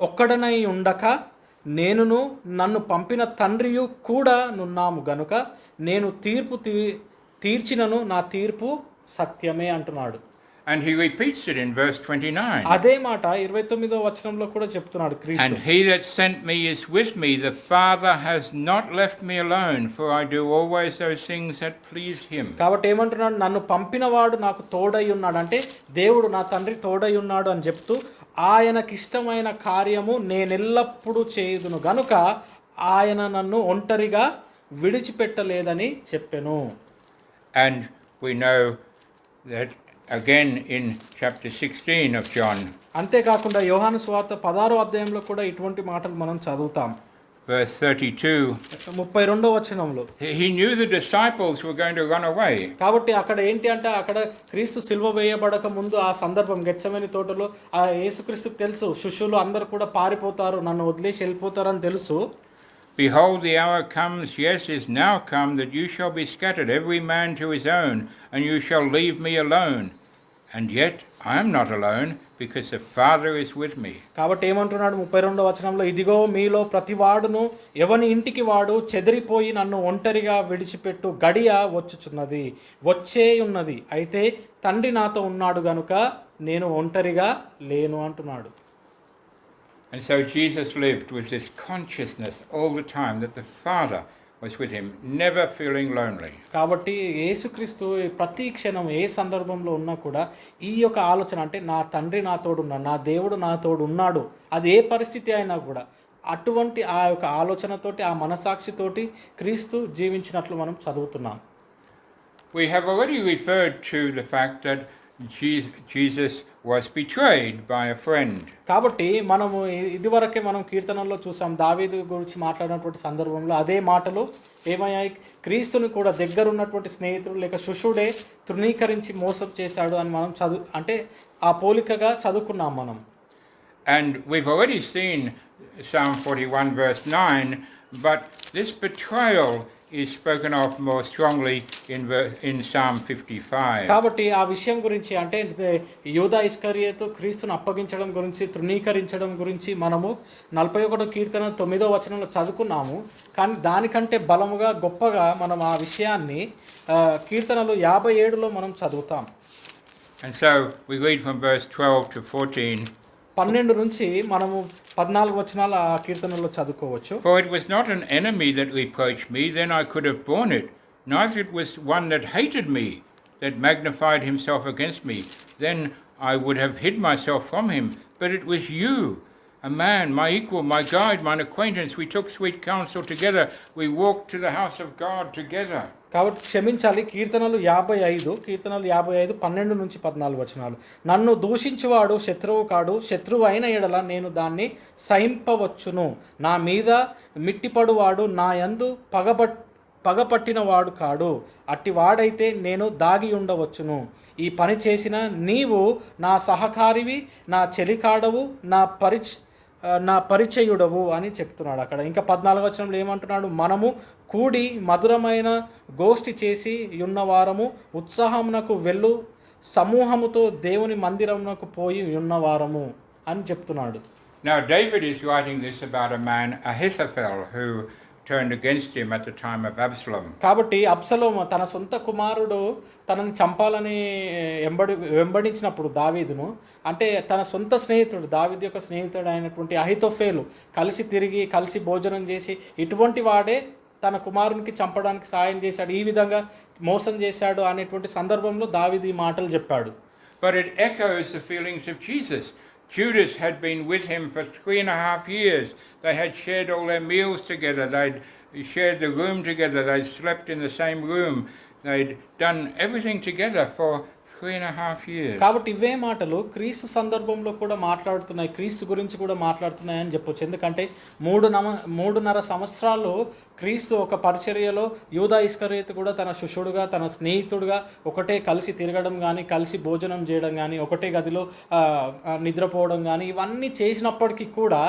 S2: ఒక్కడనై ఉండక నేనును నన్ను పంపిన తండ్రియు కూడా నున్నాము గనుక నేను తీర్పు తీర్చినను నా తీర్పు సత్యమే అంటున్నాడు.
S1: And he repeats it in verse 29.
S2: అదే మాట 29వ వచనంలో కూడా చెప్తున్నాడు క్రీస్తు.
S1: And he that sent me is with me. The Father has not left me alone, for I do always those things that please him.
S2: కాబట్టి ఏమంటున్నాడు? నన్ను పంపినవాడు నాకు తోడై ఉన్నాడు. అంటే దేవుడు నా తండ్రి తోడై ఉన్నాడు అని చెప్తూ ఆయనకిష్టమైన కార్యము నేనెల్లప్పుడూ చేయుదును గనుక ఆయన నన్ను ఒంటరిగా విడిచిపెట్టలేదని చెప్పెను.
S1: And we know that again in chapter 16 of John.
S2: అంతేకాకుండా యోహాను సువార్త 16వ అధ్యాయంలో కూడా ఇటువంటి మాటలు మనం చదువుతాం.
S1: Verse 32.
S2: 32వ వచనంలో,
S1: He knew the disciples were going to run away.
S2: కాబట్టి అక్కడ ఏంటి అంటే అక్కడ క్రీస్తు సిలువ వేయబడక ముందు ఆ సందర్భం గెత్సెమని తోటలో ఆ యేసుక్రీస్తుకు తెలుసు శిష్యులు అందరూ కూడా పారిపోతారు, నన్ను వదిలేసి వెళ్ళిపోతారని తెలుసు.
S1: Behold, the hour comes, yes, is now come, that you shall be scattered, every man to his own, and you shall leave me alone. And yet I am not alone, because the Father is with me.
S2: కాబట్టి ఏమంటున్నాడు 32వ వచనంలో, ఇదిగో మీలో ప్రతివాడును ఎవని ఇంటికి వాడు చెదిరిపోయి నన్ను ఒంటరిగా విడిచిపెట్టు గడియ వచ్చుచున్నది, వచ్చే ఉన్నది, అయితే తండ్రి నాతో ఉన్నాడు గనుక నేను ఒంటరిగా లేను అంటున్నాడు.
S1: And so Jesus lived with this consciousness all the time that the Father was with him, never feeling lonely.
S2: కాబట్టి యేసుక్రీస్తు ప్రతి క్షణం ఏ సందర్భంలో ఉన్నా కూడా ఈ యొక్క ఆలోచన అంటే నా తండ్రి నా తోడు ఉన్నాడు, నా దేవుడు నా తోడు ఉన్నాడు, అది ఏ పరిస్థితి అయినా కూడా అటువంటి ఆ యొక్క ఆలోచనతోటి ఆ మనసాక్షితోటి క్రీస్తు జీవించినట్లు మనం చదువుతున్నాం.
S1: We have already referred to the fact that Jesus was betrayed by a friend.
S2: కాబట్టి మనము ఇదివరకే మనం కీర్తనల్లో చూసాం, దావీదు గురించి మాట్లాడినటువంటి సందర్భంలో అదే మాటలు ఏమయ్యాయి, క్రీస్తుని కూడా దగ్గర ఉన్నటువంటి స్నేహితుడు లేక శిష్యుడే తృణీకరించి మోసం చేశాడు అని మనం అంటే ఆ పోలికగా చదువుకున్నాం మనం.
S1: And we've already seen Psalm 41 verse 9, but this betrayal is spoken of more strongly in Psalm 55.
S2: కాబట్టి ఆ విషయం గురించి అంటే యూదా ఇస్కరియోతు క్రీస్తును అప్పగించడం గురించి, తృణీకరించడం గురించి మనము 41వ కీర్తన 9వ వచనంలో చదువుకున్నాము. కానీ దానికంటే బలముగా గొప్పగా మనం ఆ విషయాన్ని కీర్తనలు 57లో మనం చదువుతాం.
S1: And so we read from verse 12 to 14.
S2: 12 నుంచి మనము 14 వచనాలు ఆ కీర్తనలో చదువుకోవచ్చు.
S1: For it was not an enemy that reproached me, then I could have borne it. Neither it was one that hated me, that magnified himself against me. Then I would have hid myself from him. But it was you, a man, my equal, my guide, mine acquaintance. We took sweet counsel together. We walked to the house of God together.
S2: కాబట్టి క్షమించాలి. కీర్తనలు 55 12 నుంచి 14 వచనాలు. నన్ను దూషించువాడు శత్రువు కాడు, శత్రువు అయిన ఎడల నేను దాన్ని సహింపవచ్చును. నా మీద మిట్టిపడువాడు నా యందు పగపట్టినవాడు కాడు, అట్టివాడైతే నేను దాగి ఉండవచ్చును. ఈ పని చేసిన నీవు నా సహకారివి, నా చెలికాడవు, నా పరిచయుడవు అని చెప్తున్నాడు అక్కడ. ఇంకా 14 వచనంలో ఏమంటున్నాడు, మనము కూడి మధురమైన గోష్ఠి చేసి ఉన్నవారము, ఉత్సాహమునకు వెళ్ళు సమూహముతో దేవుని మందిరమునకు పోయి ఉన్నవారము అని చెప్తున్నాడు.
S1: Now David is writing this about a man, Ahithophel, who turned against him at the time of Absalom.
S2: కాబట్టి అబ్సలోము తన సొంత కుమారుడు తనని చంపాలని వెంబడించినప్పుడు దావీదును, అంటే తన సొంత స్నేహితుడు, దావీదు యొక్క స్నేహితుడు అయినటువంటి అహితోఫేలు కలిసి భోజనం చేసి ఇటువంటి వాడే తన కుమారునికి చంపడానికి సాయం చేశాడు, ఈ విధంగా మోసం చేశాడు అనేటువంటి సందర్భంలో దావీదు ఈ మాటలు చెప్పాడు.
S1: But it echoes the feelings of Jesus. Judas had been with him for 3.5 years. They had shared all their meals together. They'd shared the room together. They'd slept in the same room. They'd done everything together for 3.5 years.
S2: కాబట్టి ఇవే మాటలు క్రీస్తు సందర్భంలో కూడా మాట్లాడుతున్నాయి, క్రీస్తు గురించి కూడా మాట్లాడుతున్నాయి అని చెప్పొచ్చు. ఎందుకంటే 3.5 సంవత్సరాలు క్రీస్తు ఒక పరిచర్యలో యూదా ఇస్కరియోతు కూడా తన శిష్యుడుగా, తన స్నేహితుడుగా ఒకటే కలిసి తిరగడం కానీ, కలిసి భోజనం చేయడం కానీ, ఒకటే గదిలో నిద్రపోవడం కానీ, ఇవన్నీ చేసినప్పటికీ కూడా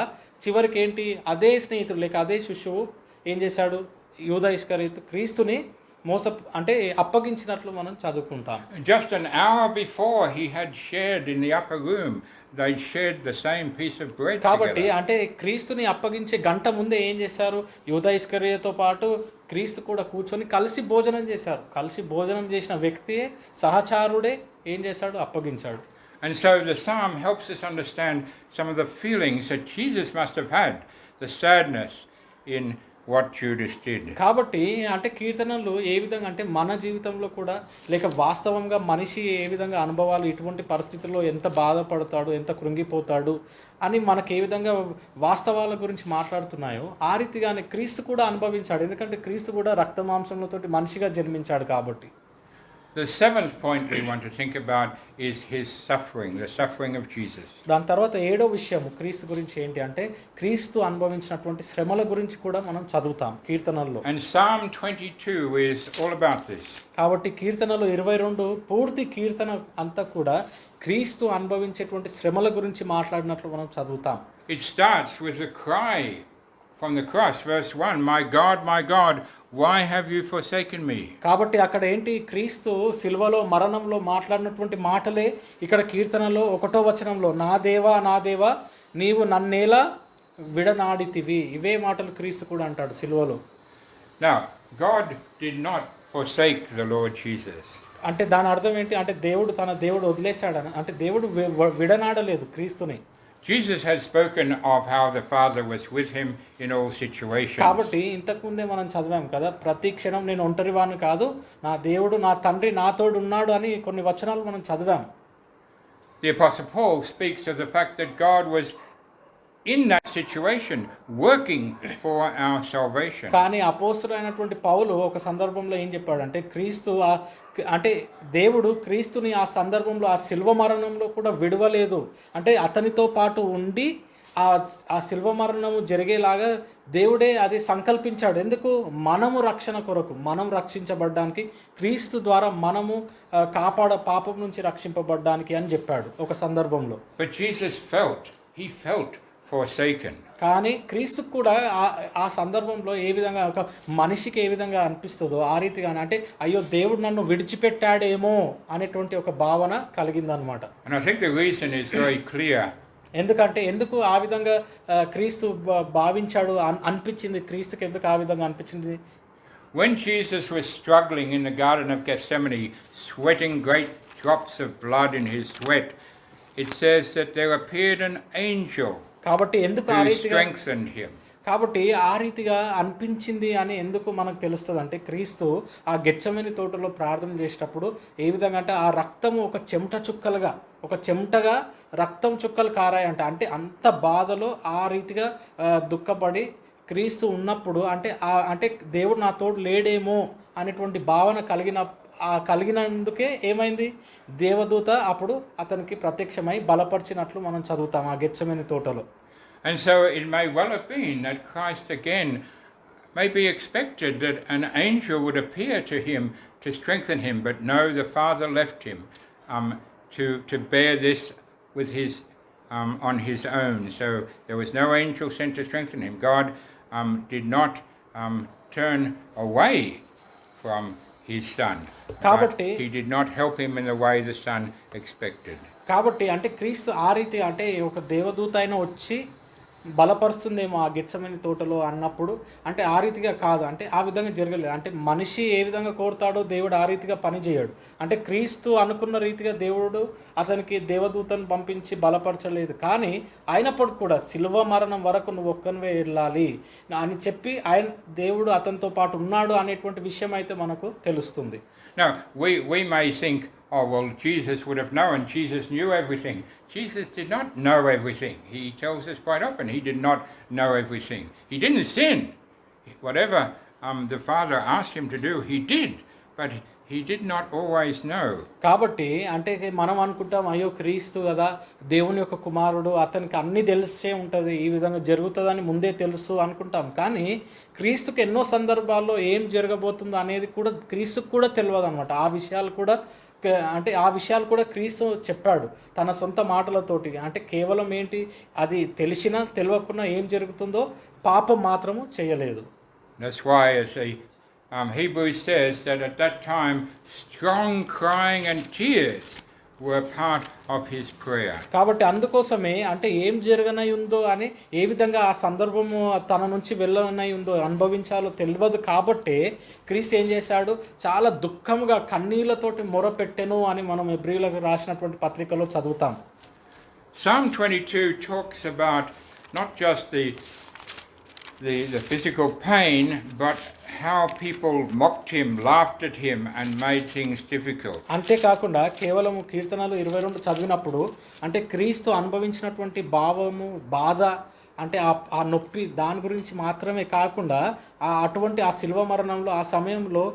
S2: చివరికి ఏంటి, అదే స్నేహితుడు లేక అదే శిష్యువు ఏం చేశాడు, యూదా ఇస్కరియోతు క్రీస్తుని అంటే అప్పగించినట్లు మనం చదువుకుంటాం.
S1: Just an hour before he had shared in the upper room. They shared the same piece of bread together.
S2: కాబట్టి అంటే క్రీస్తుని అప్పగించే గంట ముందే ఏం చేశారు, యూదా ఇస్కరియోతుతో పాటు క్రీస్తు కూడా కూర్చొని కలిసి భోజనం చేశారు. కలిసి భోజనం చేసిన వ్యక్తియే, సహచారుడే ఏం చేశాడు, అప్పగించాడు.
S1: And so the psalm helps us understand some of the feelings that Jesus must have had, the sadness in what Judas did.
S2: కాబట్టి అంటే కీర్తనలు ఏ విధంగా అంటే మన జీవితంలో కూడా లేక వాస్తవంగా మనిషి ఏ విధంగా అనుభవాలు, ఇటువంటి పరిస్థితుల్లో ఎంత బాధపడతాడు, ఎంత కృంగిపోతాడు అని మనకు ఏ విధంగా వాస్తవాల గురించి మాట్లాడుతున్నాయో ఆ రీతిగానే క్రీస్తు కూడా అనుభవించాడు. ఎందుకంటే క్రీస్తు కూడా రక్త మాంసములతోటి మనిషిగా జన్మించాడు కాబట్టి.
S1: The seventh point we want to think about is his suffering, the suffering of Jesus.
S2: దాని తర్వాత 7వ విషయం క్రీస్తు గురించి ఏంటి అంటే క్రీస్తు అనుభవించినటువంటి శ్రమల గురించి కూడా మనం చదువుతాం కీర్తనల్లో.
S1: And Psalm 22 is all about this.
S2: కాబట్టి కీర్తనలు 22 పూర్తి కీర్తన అంతా కూడా క్రీస్తు అనుభవించేటువంటి శ్రమల గురించి మాట్లాడినట్లు మనం చదువుతాం.
S1: It starts with a cry from the cross, verse 1, my God, why have you forsaken me?
S2: కాబట్టి అక్కడ ఏంటి, క్రీస్తు సిలువలో మరణంలో మాట్లాడినటువంటి మాటలే ఇక్కడ కీర్తనలో 1వ వచనంలో, నా దేవా నీవు నన్నేలా విడనాడితివి, ఇవే మాటలు క్రీస్తు కూడా అంటాడు సిలువలో.
S1: Now God did not forsake the Lord Jesus.
S2: అంటే దాని అర్థం ఏంటి అంటే దేవుడు వదిలేశాడని, అంటే దేవుడు విడనాడలేదు క్రీస్తుని.
S1: Jesus had spoken of how the Father was with him in all situations.
S2: కాబట్టి ఇంతకుముందే మనం చదివాం కదా, ప్రతి క్షణం నేను ఒంటరివాణ్ణి కాదు, నా దేవుడు నా తండ్రి నాతోడు ఉన్నాడు అని కొన్ని వచనాలు మనం చదివాం.
S1: The Apostle Paul speaks of the fact that God was in that situation, working for our salvation.
S2: కానీ అపోస్తలుడైనటువంటి పౌలు ఒక సందర్భంలో ఏం చెప్పాడంటే అంటే దేవుడు క్రీస్తుని ఆ సందర్భంలో ఆ శిల్వ మరణంలో కూడా విడవలేదు. అంటే అతనితో పాటు ఉండి ఆ శిల్వ మరణము జరిగేలాగా దేవుడే అది సంకల్పించాడు. ఎందుకు? మనము రక్షణ కొరకు, మనం రక్షించబడ్డానికి, క్రీస్తు ద్వారా మనము పాపం నుంచి రక్షింపబడ్డానికి అని చెప్పాడు ఒక సందర్భంలో.
S1: But Jesus felt forsaken.
S2: కానీ క్రీస్తుకు కూడా ఆ సందర్భంలో ఏ విధంగా ఒక మనిషికి ఏ విధంగా అనిపిస్తుందో ఆ రీతిగానే, అంటే అయ్యో దేవుడు నన్ను విడిచిపెట్టాడేమో అనేటువంటి ఒక భావన కలిగిందనమాట.
S1: And I think the reason is very clear.
S2: ఎందుకు ఆ విధంగా క్రీస్తు భావించాడు అనిపించింది? క్రీస్తుకి ఎందుకు ఆ విధంగా అనిపించింది?
S1: When Jesus was struggling in the Garden of Gethsemane, sweating great drops of blood in his sweat, it says that there appeared an angel who strengthened him.
S2: కాబట్టి ఆ రీతిగా అనిపించింది అని ఎందుకు మనకు తెలుస్తుంది అంటే, క్రీస్తు ఆ గెత్సెమనీ తోటలో ప్రార్థన చేసేటప్పుడు ఏ విధంగా అంటే ఆ రక్తము ఒక చెమటగా రక్తం చుక్కలు కారాయంట. అంటే అంత బాధలో ఆ రీతిగా దుఃఖపడి క్రీస్తు ఉన్నప్పుడు అంటే దేవుడు నా తోడు లేడేమో అనేటువంటి భావన కలిగినందుకే ఏమైంది? దేవదూత అప్పుడు అతనికి ప్రత్యక్షమై బలపరిచినట్లు మనం చదువుతాం ఆ గెత్సెమనీ తోటలో.
S1: And so it may well have been that Christ again may be expected that an angel would appear to him to strengthen him, but no, the Father left him to bear this with on his own. So there was no angel sent to strengthen him. God did not turn away from his son. But he did not help him in the way the son expected.
S2: కాబట్టి అంటే క్రీస్తు ఆ రీతి అంటే ఒక దేవదూత అయినా వచ్చి బలపరుస్తుందేమో ఆ గెత్సెమనీ తోటలో అన్నప్పుడు, అంటే ఆ రీతిగా కాదు, అంటే ఆ విధంగా జరగలేదు. అంటే మనిషి ఏ విధంగా కోరుతాడో దేవుడు ఆ రీతిగా పనిచేయడు. అంటే క్రీస్తు అనుకున్న రీతిగా దేవుడు అతనికి దేవదూతను పంపించి బలపరచలేదు. కానీ అయినప్పుడు కూడా శిలువ మరణం వరకు నువ్వు ఒక్కనివే వెళ్ళాలి అని చెప్పి దేవుడు అతనితో పాటు ఉన్నాడు అనేటువంటి విషయం అయితే మనకు తెలుస్తుంది.
S1: Now we may think, oh well, Jesus would have known. Jesus knew everything. Jesus did not know everything. He tells us quite often he did not know everything. He didn't sin. Whatever the Father asked him to do, he did. But he did not always know.
S2: కాబట్టి అంటే మనం అనుకుంటాం, అయ్యో క్రీస్తు కదా, దేవుని యొక్క కుమారుడు, అతనికి అన్నీ తెలిసే ఉంటుంది, ఈ విధంగా జరుగుతుందని ముందే తెలుసు అనుకుంటాం. కానీ క్రీస్తుకి ఎన్నో సందర్భాల్లో ఏం జరగబోతుందో అనేది కూడా క్రీస్తుకు కూడా తెలియదు అనమాట. ఆ విషయాలు కూడా క్రీస్తు చెప్పాడు తన సొంత మాటలతోటి. అంటే కేవలం ఏంటి, అది తెలిసినా తెలియకున్నా ఏం జరుగుతుందో పాపం మాత్రము చేయలేదు.
S1: That's why as Hebrews says that at that time strong crying and tears were part of his prayer.
S2: కాబట్టి అందుకోసమే అంటే ఏం జరగనై ఉందో అని, ఏ విధంగా ఆ సందర్భము తన నుంచి వెళ్ళనై ఉందో అనుభవించాలో తెలియదు. కాబట్టి క్రీస్తు ఏం చేశాడు? చాలా దుఃఖంగా కన్నీళ్లతోటి మొరపెట్టెను అని మనం హెబ్రీయులకు రాసినటువంటి పత్రికలో చదువుతాం.
S1: Psalm 22 talks about not just the physical pain, but how people mocked him, laughed at him and made things difficult.
S2: అంతేకాకుండా కేవలం కీర్తనలు 22 చదివినప్పుడు అంటే క్రీస్తు అనుభవించినటువంటి భావము, బాధ, అంటే ఆ నొప్పి దాని గురించి మాత్రమే కాకుండా అటువంటి ఆ శిల్వ మరణంలో ఆ సమయంలో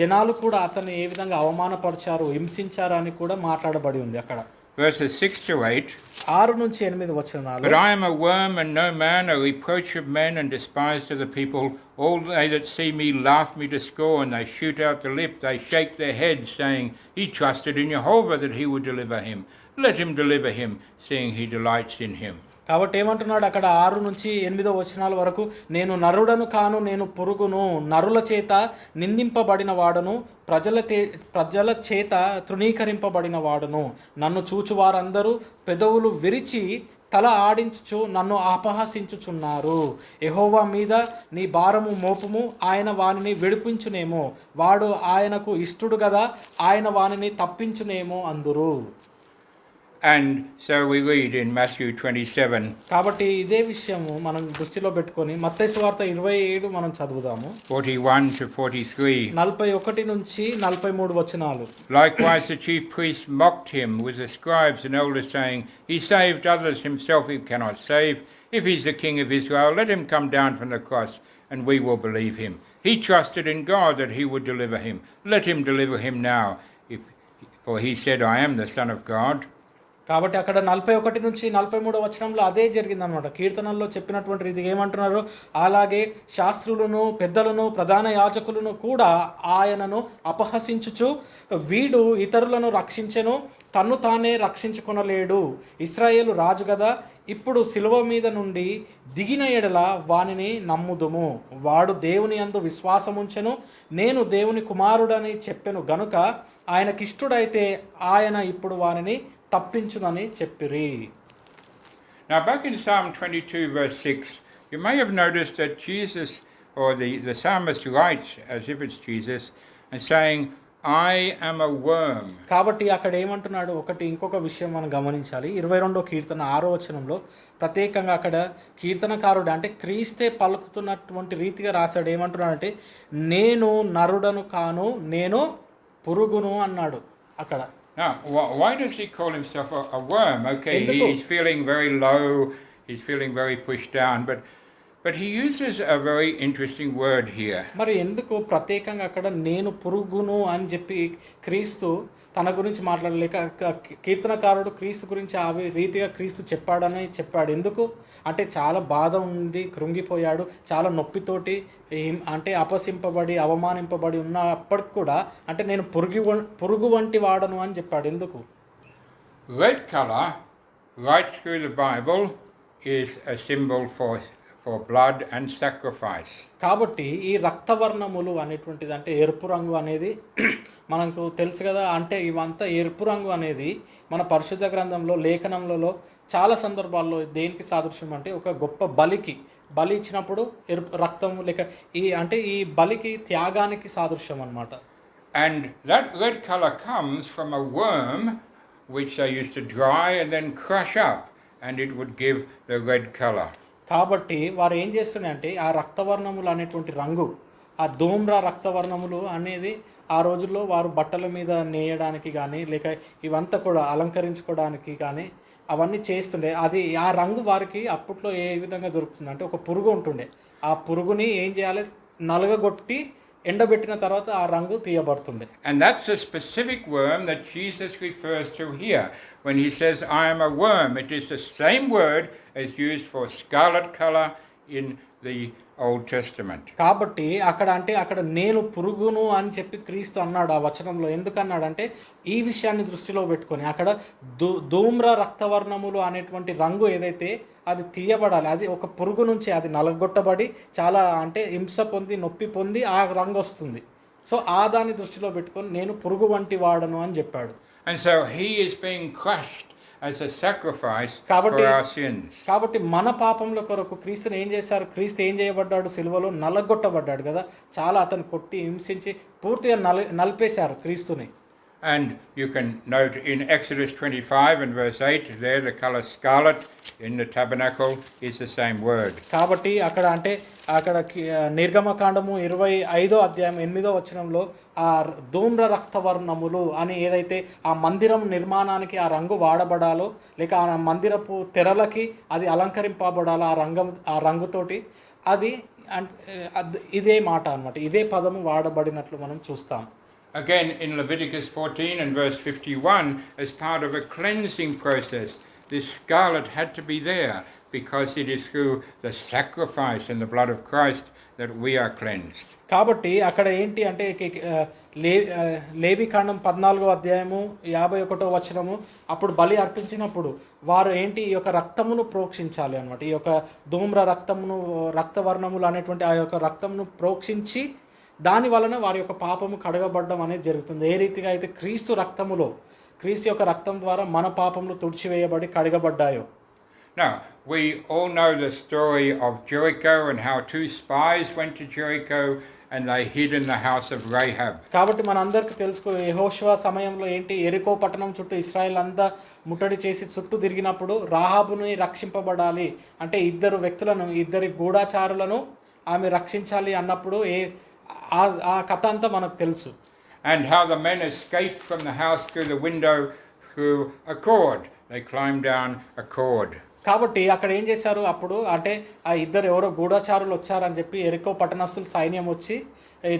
S2: జనాలు కూడా అతన్ని ఏ విధంగా అవమానపరిచారు, హింసించారు అని కూడా మాట్లాడబడి ఉంది అక్కడ.
S1: Verses 6 to 8.
S2: 6 నుంచి 8 వచనాలు.
S1: But I am a worm and no man, a reproach of men and despised of the people. All they that see me laugh me to scorn. They shoot out the lip, they shake their heads, saying, He trusted in Jehovah that he would deliver him. Let him deliver him, seeing he delights in him.
S2: కాబట్టి ఏమంటున్నాడు అక్కడ 6 నుంచి 8 వచనాల వరకు, నేను నరుడను కాను, నేను పురుగును, నరుల చేత నిందింపబడిన వాడను, ప్రజల చేత తృణీకరింపబడిన వాడను. నన్ను చూచువారందరూ పెదవులు విరిచి తల ఆడించుచు నన్ను అపహసించుచున్నారు. యెహోవా మీద నీ భారము మోపుము, ఆయన వానిని విడిపించునేమో, వాడు ఆయనకు ఇష్టడు గదా, ఆయన వానిని తప్పించునేమో అందురు.
S1: And so we read in Matthew 27.
S2: కాబట్టి ఇదే విషయము మనం దృష్టిలో పెట్టుకొని మత్తయి సువార్త 27 మనం చదువుదాము.
S1: 41 to 43.
S2: 41 నుంచి 43 వచనాలు.
S1: Likewise the chief priests mocked him with the scribes and elders, saying, He saved others, himself he cannot save. If he's the king of Israel, let him come down from the cross and we will believe him. He trusted in God that he would deliver him. Let him deliver him now, for he said, I am the Son of God.
S2: కాబట్టి అక్కడ 41 నుంచి 43 వచనంలో అదే జరిగిందనమాట. కీర్తనల్లో చెప్పినటువంటి రీతి ఏమంటున్నారు, అలాగే శాస్త్రులను, పెద్దలను, ప్రధాన యాజకులను కూడా ఆయనను అపహసించుచు, వీడు ఇతరులను రక్షించెను, తన్ను తానే రక్షించుకొనలేడు, ఇశ్రాయేలు రాజు గదా, ఇప్పుడు శిలువ మీద నుండి దిగిన ఎడల వానిని నమ్ముదుము, వాడు దేవుని యందు విశ్వాసముంచెను, నేను దేవుని కుమారుడని చెప్పెను గనుక ఆయనకిష్టుడైతే ఆయన ఇప్పుడు వానిని తప్పించునని చెప్పిరి.
S1: Now back in Psalm 22 verse 6, you may have noticed that Jesus, or the psalmist writes as if it's Jesus, and saying, I am a worm.
S2: కాబట్టి అక్కడ ఏమంటున్నాడు, ఇంకొక విషయం మనం గమనించాలి. 22వ కీర్తన 6వ వచనంలో ప్రత్యేకంగా అక్కడ కీర్తనకారుడు అంటే క్రీస్తే పలుకుతున్నటువంటి రీతిగా రాశాడు. ఏమంటున్నాడంటే, నేను నరుడను కాను, నేను పురుగును అన్నాడు అక్కడ.
S1: Now, why does he call himself a worm? Okay, he's feeling very low, he's feeling very pushed down, but he uses a very interesting word here.
S2: మరి ఎందుకు ప్రత్యేకంగా అక్కడ నేను పురుగును అని చెప్పి క్రీస్తు తన గురించి మాట్లాడలేక కీర్తనకారుడు క్రీస్తు గురించి ఆ రీతిగా క్రీస్తు చెప్పాడు. ఎందుకు అంటే చాలా బాధ ఉంది, కృంగిపోయాడు, చాలా నొప్పితోటి అంటే అపసింపబడి అవమానింపబడి ఉన్నప్పటికి కూడా అంటే నేను పురుగు వంటి వాడను అని చెప్పాడు. ఎందుకు?
S1: Red color right through the Bible is a symbol for blood and sacrifice.
S2: కాబట్టి ఈ రక్తవర్ణములు అనేటువంటిది అంటే ఎరుపు రంగు అనేది మనకు తెలుసు కదా. అంటే ఇవంతా ఎరుపు రంగు అనేది మన పరిశుద్ధ గ్రంథంలో లేఖనంలో చాలా సందర్భాల్లో దేనికి సాదృశ్యం అంటే ఒక గొప్ప బలి ఇచ్చినప్పుడు ఎరుపు రక్తము లేక ఈ బలికి త్యాగానికి సాదృశ్యం అన్నమాట.
S1: And that red color comes from a worm which they used to dry and then crush up, and it would give the red color.
S2: కాబట్టి వారు ఏం చేస్తున్నారంటే ఆ రక్తవర్ణములు అనేటువంటి రంగు, ఆ ధూమ్ర రక్తవర్ణములు అనేది ఆ రోజుల్లో వారు బట్టల మీద నేయడానికి కానీ లేక ఇవంతా కూడా అలంకరించుకోవడానికి కానీ అవన్నీ చేస్తుండే. అది ఆ రంగు వారికి అప్పట్లో ఏ విధంగా దొరుకుతుంది అంటే ఒక పురుగు ఉంటుండే, ఆ పురుగుని ఏం చేయాలి, నలగగొట్టి ఎండబెట్టిన తర్వాత ఆ రంగు తీయబడుతుంది.
S1: And that's a specific worm that Jesus refers to here. When he says, I am a worm, it is the same word as used for scarlet color in the Old Testament.
S2: కాబట్టి అక్కడ నేను పురుగును అని చెప్పి క్రీస్తు అన్నాడు ఆ వచనంలో. ఎందుకన్నాడంటే ఈ విషయాన్ని దృష్టిలో పెట్టుకొని అక్కడ ధూమ్ర రక్తవర్ణములు అనేటువంటి రంగు ఏదైతే అది తీయబడాలి, అది ఒక పురుగు నుంచి అది నలగొట్టబడి చాలా అంటే హింస పొంది నొప్పి పొంది ఆ రంగు వస్తుంది. సో ఆ దాన్ని దృష్టిలో పెట్టుకొని నేను పురుగు వంటి వాడను అని చెప్పాడు.
S1: And so he is being crushed as a sacrifice for our sins.
S2: కాబట్టి మన పాపముల కొరకు క్రీస్తుని ఏం చేశారు, క్రీస్తు ఏం చేయబడ్డాడు, సిలువలో నలగొట్టబడ్డాడు కదా, చాలా అతను కొట్టి హింసించి పూర్తిగా నలిపేశారు క్రీస్తుని.
S1: And you can note in Exodus 25 and verse 8 there the color scarlet in the tabernacle is the same word.
S2: కాబట్టి అక్కడ నిర్గమకాండము 25వ అధ్యాయం 8వ వచనంలో ఆ ధూమ్ర రక్తవర్ణములు అని ఏదైతే ఆ మందిరం నిర్మాణానికి ఆ రంగు వాడబడాలో లేక ఆ మందిరపు తెరలకి అది అలంకరింపబడాలో ఆ రంగుతోటి అది ఇదే మాట అన్నమాట, ఇదే పదము వాడబడినట్లు మనం చూస్తాం.
S1: Again in Leviticus 14 and verse 51, as part of a cleansing process, this scarlet had to be there because it is through the sacrifice and the blood of Christ that we are cleansed.
S2: కాబట్టి అక్కడ ఏంటి అంటే లేవికాండం 14వ అధ్యాయము 51వ వచనము అప్పుడు బలి అర్పించినప్పుడు వారు ఏంటి ఈ యొక్క రక్తమును ప్రోక్షించాలి అన్నమాట. ఈ యొక్క ధూమ్ర రక్తవర్ణములు అనేటువంటి ఆ యొక్క రక్తమును ప్రోక్షించి దాని వలన వారి యొక్క పాపము కడగబడడం అనేది జరుగుతుంది. ఏ రీతిగా అయితే క్రీస్తు యొక్క రక్తం ద్వారా మన పాపములు తుడిచివేయబడి కడగబడ్డాయో.
S1: Now, we all know the story of Jericho and how two spies went to Jericho and they hid in the house of Rahab.
S2: కాబట్టి మనందరికీ తెలుసుకో యెహోషువ సమయంలో ఏంటి ఎరికో పట్టణం చుట్టూ ఇశ్రాయేల్ అంతా ముట్టడి చేసి చుట్టూ తిరిగినప్పుడు రాహాబుని రక్షింపబడాలి అంటే ఇద్దరి గూఢచారులను ఆమె రక్షించాలి అన్నప్పుడు ఆ కథ అంతా మనకు తెలుసు.
S1: And how the men escaped from the house through the window through a cord. They climbed down a cord.
S2: కాబట్టి అక్కడ ఏం చేశారు అప్పుడు అంటే ఆ ఇద్దరు ఎవరో గూఢచారులు వచ్చారని చెప్పి ఎరికో పట్టణస్థుల సైన్యం వచ్చి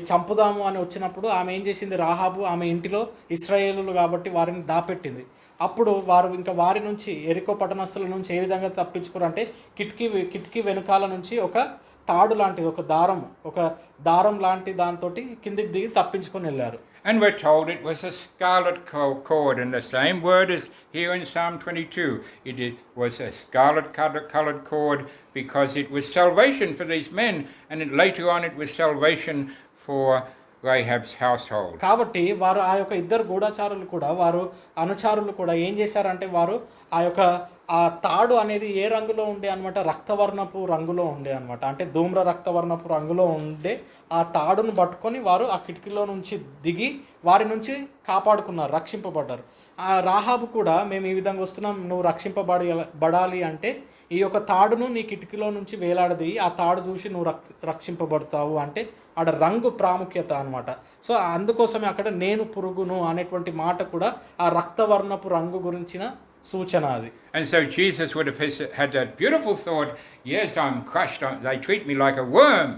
S2: చంపుదాము అని వచ్చినప్పుడు ఆమె ఏం చేసింది, రాహాబు ఆమె ఇంటిలో ఇశ్రాయేలులు కాబట్టి వారిని దాపెట్టింది. అప్పుడు వారు ఇంకా వారి నుంచి ఎరికో పట్టణస్థుల నుంచి ఏ విధంగా తప్పించుకోరంటే కిటికీ వెనుకాల నుంచి ఒక తాడు లాంటిది ఒక దారం లాంటి దాంతో కిందికి దిగి తప్పించుకొని వెళ్ళారు.
S1: And we're told it was a scarlet cord, and the same word is here in Psalm 22. Was a scarlet colored cord because it was salvation for these men, and later on it was salvation for Rahab's household.
S2: కాబట్టి వారు ఆ యొక్క ఇద్దరు గూఢచారులు కూడా వారు అనుచారులు కూడా ఏం చేశారంటే వారు ఆ తాడు అనేది ఏ రంగులో ఉండే అనమాట, రక్తవర్ణపు రంగులో ఉండే అనమాట. అంటే ధూమ్ర రక్తవర్ణపు రంగులో ఉండే ఆ తాడును పట్టుకొని వారు ఆ కిటికీలో నుంచి దిగి వారి నుంచి కాపాడుకున్నారు, రక్షింపబడ్డారు. ఆ రాహాబు కూడా మేము ఈ విధంగా వస్తున్నాం, నువ్వు బడాలి అంటే ఈ యొక్క తాడును నీ కిటికీలో నుంచి వేలాడది, ఆ తాడు చూసి నువ్వు రక్షింపబడతావు అంటే ఆడ రంగు ప్రాముఖ్యత అనమాట. సో అందుకోసమే అక్కడ నేను పురుగును అనేటువంటి మాట కూడా ఆ రక్తవర్ణపు రంగు గురించిన సూచన అది.
S1: And so Jesus would have had that beautiful thought, yes, I'm crushed, they treat me like a worm,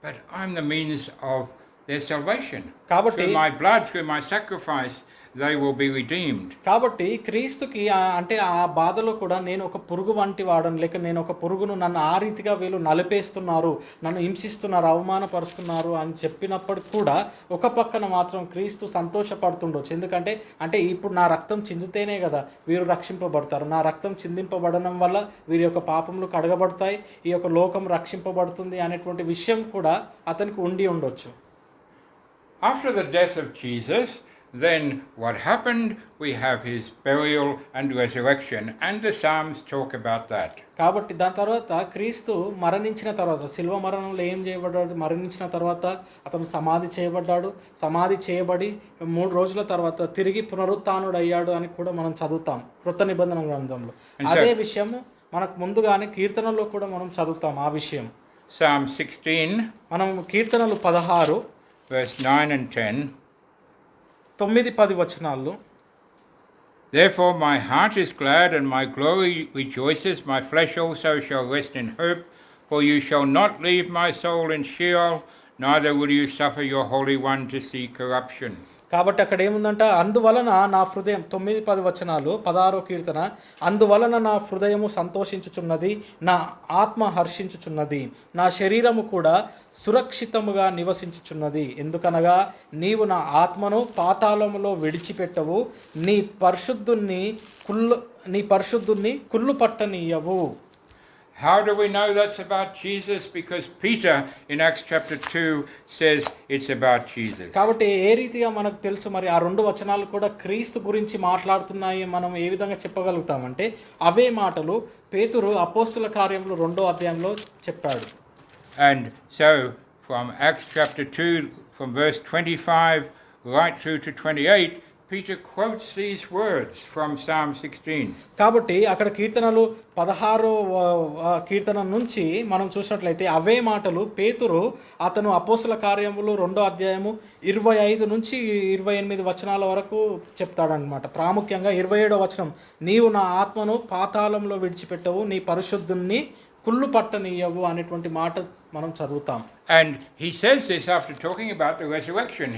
S1: but I'm the means of their salvation. Through my blood, through my sacrifice, they will be redeemed.
S2: కాబట్టి క్రీస్తుకి అంటే ఆ బాధలో కూడా నేను ఒక పురుగు వంటి వాడను, లేక నేను ఒక పురుగును, నన్ను ఆ రీతిగా వీళ్ళు నలిపేస్తున్నారు, నన్ను హింసిస్తున్నారు, అవమానపరుస్తున్నారు అని చెప్పినప్పటికి కూడా ఒక పక్కన మాత్రం క్రీస్తు సంతోషపడుతుండొచ్చు. ఎందుకంటే అంటే ఇప్పుడు నా రక్తం చిందితేనే కదా వీరు రక్షింపబడతారు, నా రక్తం చిందింపబడడం వల్ల వీరి యొక్క పాపములు కడగబడతాయి, ఈ యొక్క లోకం రక్షింపబడుతుంది అనేటువంటి విషయం కూడా అతనికి ఉండి ఉండొచ్చు.
S1: After the death of Jesus, then what happened? We have his burial and resurrection, and the Psalms talk about that.
S2: కాబట్టి దాని తర్వాత క్రీస్తు మరణించిన తర్వాత, శిల్వ మరణంలో ఏం చేయబడ్డాడు, మరణించిన తర్వాత అతను సమాధి చేయబడి 3 రోజుల తర్వాత తిరిగి పునరుత్థానుడయ్యాడు అని కూడా మనం చదువుతాం కృత నిబంధన గ్రంథంలో. అదే విషయం మనకు ముందుగానే కీర్తనలో కూడా మనం చదువుతాం ఆ విషయం.
S1: Psalm 16,
S2: మనం కీర్తనలు 16
S1: verse 9 and 10.
S2: 9-10 వచనాలు.
S1: Therefore my heart is glad and my glory rejoices, my flesh also shall rest in hope, for you shall not leave my soul in Sheol, neither will you suffer your Holy One to see corruption.
S2: కాబట్టి అక్కడ ఏముందంట, అందువలన నా హృదయం 9-10 వచనాలు 16వ కీర్తన, అందువలన నా హృదయము సంతోషించుచున్నది, నా ఆత్మ హర్షించుచున్నది, నా శరీరము కూడా సురక్షితముగా నివసించుచున్నది. ఎందుకనగా నీవు నా ఆత్మను పాతాళములో విడిచిపెట్టవు, నీ పరిశుద్ధుణ్ణి కుళ్ళు పట్టనీయవు.
S1: How do we know that's about Jesus? Because Peter in Acts chapter 2 says it's about Jesus.
S2: కాబట్టి ఏ రీతిగా మనకు తెలుసు మరి ఆ 2 వచనాలు కూడా క్రీస్తు గురించి మాట్లాడుతున్నాయి మనం ఏ విధంగా చెప్పగలుగుతామంటే అవే మాటలు పేతురు అపోస్తుల కార్యములు 2వ అధ్యాయంలో చెప్పాడు.
S1: And so from Acts chapter 2 from verse 25 right through to 28, Peter quotes these words from Psalm 16.
S2: కాబట్టి అక్కడ కీర్తనలు 16వ కీర్తన నుంచి మనం చూసినట్లయితే అవే మాటలు పేతురు అతను అపోస్తుల కార్యములు 2వ అధ్యాయము 25 నుంచి 28 వచనాల వరకు చెప్తాడనమాట. ప్రాముఖ్యంగా 27వ వచనం, నీవు నా ఆత్మను పాతాళంలో విడిచిపెట్టవు, నీ పరిశుద్ధుణ్ణి కుళ్ళు పట్టనీయవు అనేటువంటి మాట మనం చదువుతాం.
S1: And he says this after talking about the resurrection.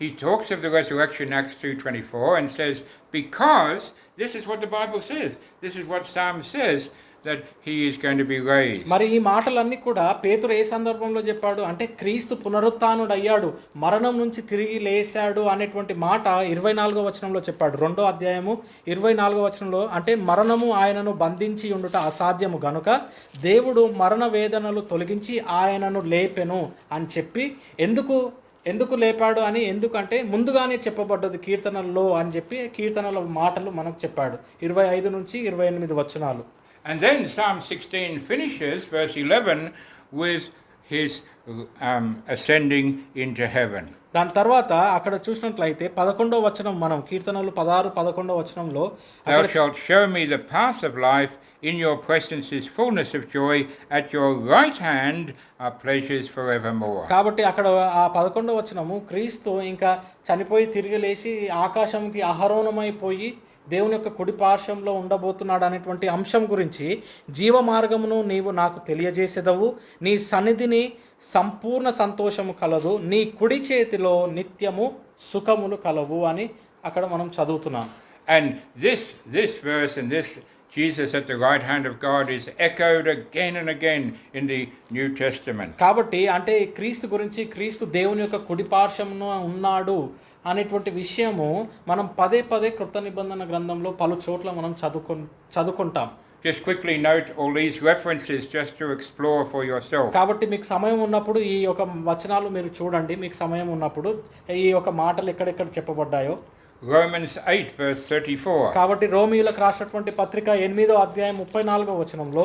S1: He talks of the resurrection, Acts 2:24, and says, because this is what the Bible says, this is what Psalm says, that he is going to be raised.
S2: మరి ఈ మాటలన్నీ కూడా పేతురు ఏ సందర్భంలో చెప్పాడు అంటే క్రీస్తు పునరుత్థానుడయ్యాడు, మరణం నుంచి తిరిగి లేచాడు అనేటువంటి మాట 24వ వచనంలో చెప్పాడు. 2వ అధ్యాయము 24వ వచనంలో, అంటే మరణము ఆయనను బంధించి ఉండుట అసాధ్యము గనుక దేవుడు మరణ వేదనలు తొలగించి ఆయనను లేపెను అని చెప్పి, ఎందుకు లేపాడు అని, ఎందుకంటే ముందుగానే చెప్పబడ్డది కీర్తనల్లో అని చెప్పి కీర్తనల మాటలు మనకు చెప్పాడు 25 నుంచి 28 వచనాలు.
S1: And then Psalm 16 finishes verse 11 with his ascending into heaven.
S2: దాని తర్వాత అక్కడ చూసినట్లయితే 11వ వచనం, మనం కీర్తనలు 16-11వ వచనంలో,
S1: Thou shalt show me the path of life, in your presence is fullness of joy, at your right hand are pleasures forevermore.
S2: కాబట్టి అక్కడ ఆ 11వ వచనము క్రీస్తు ఇంకా చనిపోయి తిరిగి లేచి ఆకాశంకి ఆరోహణమైపోయి దేవుని యొక్క కుడి పార్శ్వంలో ఉండబోతున్నాడు అనేటువంటి అంశం గురించి, జీవ మార్గమును నీవు నాకు తెలియజేసేదవు, నీ సన్నిధిని సంపూర్ణ సంతోషము కలదు, నీ కుడి చేతిలో నిత్యము సుఖములు కలవు అని అక్కడ మనం చదువుతున్నాం.
S1: And this verse and this Jesus at the right hand of God is echoed again and again in the New Testament.
S2: కాబట్టి అంటే క్రీస్తు గురించి, క్రీస్తు దేవుని యొక్క కుడి పార్శ్వమున ఉన్నాడు అనేటువంటి విషయము మనం పదే పదే కృత నిబంధన గ్రంథంలో పలు చోట్ల మనం చదువుకుంటాం.
S1: Just quickly note all these references just to explore for yourself.
S2: కాబట్టి మీకు సమయం ఉన్నప్పుడు ఈ యొక్క వచనాలు మీరు చూడండి. మీకు సమయం ఉన్నప్పుడు ఈ యొక్క మాటలు ఎక్కడెక్కడ చెప్పబడ్డాయో.
S1: Romans 8 verse 34.
S2: కాబట్టి రోమీయులకు రాసినటువంటి పత్రిక 8వ అధ్యాయం 34వ వచనంలో,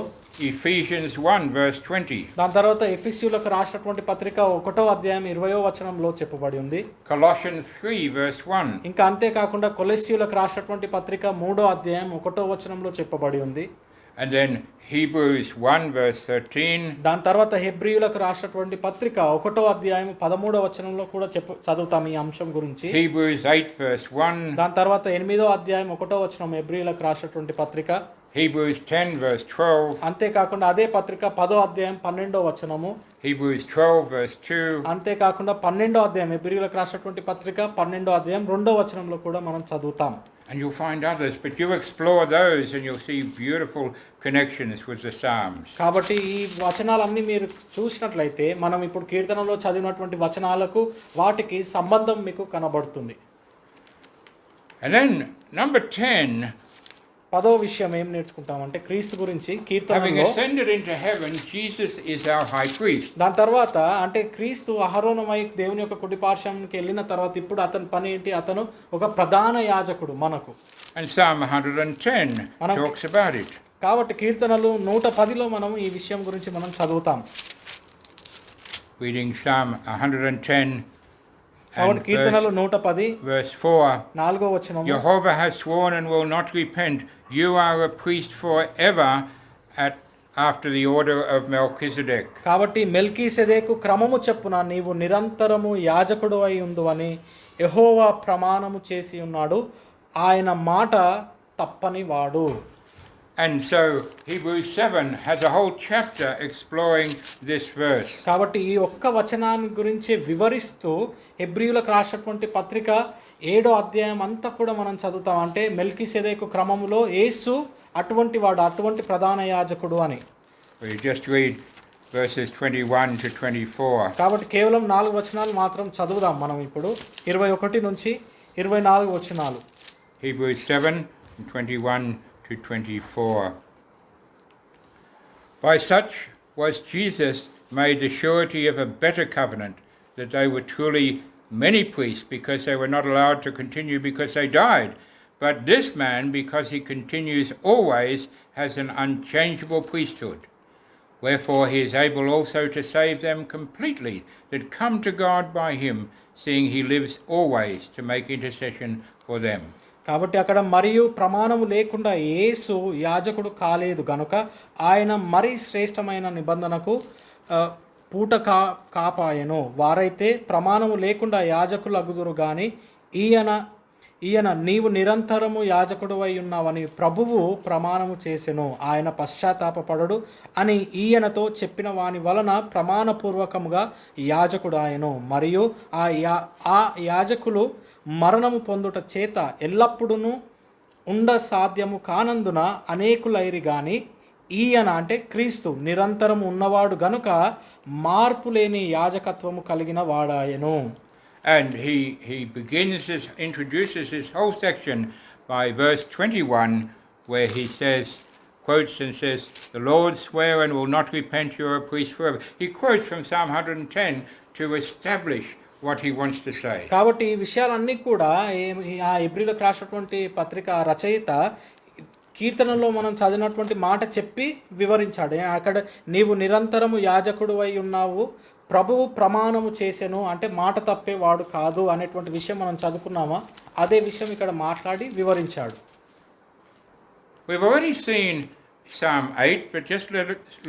S1: Ephesians 1 verse 20.
S2: దాని తర్వాత ఎఫెసీయులకు రాసినటువంటి పత్రిక 1వ అధ్యాయం 20వ వచనంలో చెప్పబడి ఉంది.
S1: Colossians 3 verse 1.
S2: ఇంకా అంతేకాకుండా కొలెస్సీయులకు రాసినటువంటి పత్రిక 3వ అధ్యాయం 1వ వచనంలో చెప్పబడి ఉంది.
S1: And then Hebrews 1 verse 13.
S2: దాని తర్వాత హెబ్రీయులకు రాసినటువంటి పత్రిక 1వ అధ్యాయం 13వ వచనంలో కూడా చదువుతాం ఈ అంశం గురించి.
S1: Hebrews 8 verse 1.
S2: దాని తర్వాత 8వ అధ్యాయం 1వ వచనం హెబ్రీయులకు రాసినటువంటి పత్రిక.
S1: Hebrews 10 verse 12.
S2: అంతేకాకుండా అదే పత్రిక 10వ అధ్యాయం 12వ వచనము.
S1: Hebrews 12 verse 2.
S2: అంతేకాకుండా 12వ అధ్యాయం హెబ్రీయులకు రాసినటువంటి పత్రిక 12వ అధ్యాయం 2వ వచనంలో కూడా మనం చదువుతాం.
S1: And you'll find others, but you explore those and you'll see beautiful connections with the Psalms.
S2: కాబట్టి ఈ వచనాలన్నీ మీరు చూసినట్లయితే మనం ఇప్పుడు కీర్తనలో చదివినటువంటి వచనాలకు వాటికి సంబంధం మీకు కనబడుతుంది.
S1: And then number 10,
S2: 10వ విషయం ఏం నేర్చుకుంటామంటే క్రీస్తు గురించి
S1: having
S2: కీర్తనలో.
S1: ascended into heaven, Jesus is our high priest.
S2: దాని తర్వాత అంటే క్రీస్తు అహరోనమై దేవుని యొక్క కుడి పార్శ్వానికి వెళ్ళిన తర్వాత ఇప్పుడు అతని పని ఏంటి? అతను ఒక ప్రధాన యాజకుడు మనకు.
S1: And Psalm 110 talks about it.
S2: కాబట్టి కీర్తనలు 110లో మనం ఈ విషయం గురించి మనం చదువుతాం.
S1: Reading Psalm 110
S2: కాబట్టి
S1: and
S2: కీర్తనలు 110
S1: verse 4.
S2: 4వ వచనం.
S1: Jehovah has sworn and will not repent. You are a priest forever after the order of Melchizedek.
S2: కాబట్టి మెల్కీసెదెకు క్రమము చొప్పున నీవు నిరంతరము యాజకుడు అయి ఉందువని యెహోవా ప్రమాణము చేసి ఉన్నాడు, ఆయన మాట తప్పని వాడు.
S1: And so Hebrews 7 has a whole chapter exploring this verse.
S2: కాబట్టి ఈ ఒక్క వచనాన్ని గురించి వివరిస్తూ హెబ్రీయులకు రాసినటువంటి పత్రిక 7వ అధ్యాయం అంతా కూడా మనం చదువుతాం. అంటే మెల్కీసెదెకు క్రమములో యేసు అటువంటి వాడు, అటువంటి ప్రధాన యాజకుడు అని.
S1: We just read verses 21 to 24.
S2: కాబట్టి కేవలం 4 వచనాలు మాత్రం చదువుదాం మనం ఇప్పుడు. 21 నుంచి 24 వచనాలు.
S1: Hebrews 7 21 to 24. By such was Jesus made the surety of a better covenant, that they were truly many priests, because they were not allowed to continue because they died. But this man, because he continues always, has an unchangeable priesthood. Wherefore he is able also to save them completely that come to God by him, seeing he lives always to make intercession for them.
S2: కాబట్టి అక్కడ మరియు ప్రమాణము లేకుండా యేసు యాజకుడు కాలేదు గనుక ఆయన మరీ శ్రేష్టమైన నిబంధనకు పూట కాపాయెను. వారైతే ప్రమాణము లేకుండా యాజకులు అగుదురు గాని ఈయన నీవు నిరంతరము యాజకుడువై ఉన్నావని ప్రభువు ప్రమాణము చేసెను, ఆయన పశ్చాత్తాపపడడు అని ఈయనతో చెప్పిన వాని వలన ప్రమాణపూర్వకముగా యాజకుడు ఆయను. మరియు ఆ యాజకులు మరణము పొందుట చేత ఎల్లప్పుడూ సాధ్యము కానందున అనేకులైరి గాని ఈయన అంటే క్రీస్తు నిరంతరము ఉన్నవాడు గనుక మార్పు లేని యాజకత్వము కలిగిన వాడాయను.
S1: And he introduces this whole section by verse 21, where he quotes and says, "The Lord sware and will not repent, you are a priest forever." He quotes from Psalm 110 to establish what he wants to say.
S2: కాబట్టి ఈ విషయాలన్నీ కూడా ఆ హెబ్రీయులకు రాసినటువంటి పత్రిక రచయిత కీర్తనలో మనం చదివినటువంటి మాట చెప్పి వివరించాడు. అక్కడ నీవు నిరంతరము యాజకుడు అయి ఉన్నావు, ప్రభువు ప్రమాణము చేసెను అంటే మాట తప్పేవాడు కాదు అనేటువంటి విషయం మనం చదువుకున్నామా, అదే విషయం ఇక్కడ మాట్లాడి వివరించాడు.
S1: We've already seen Psalm 8, but just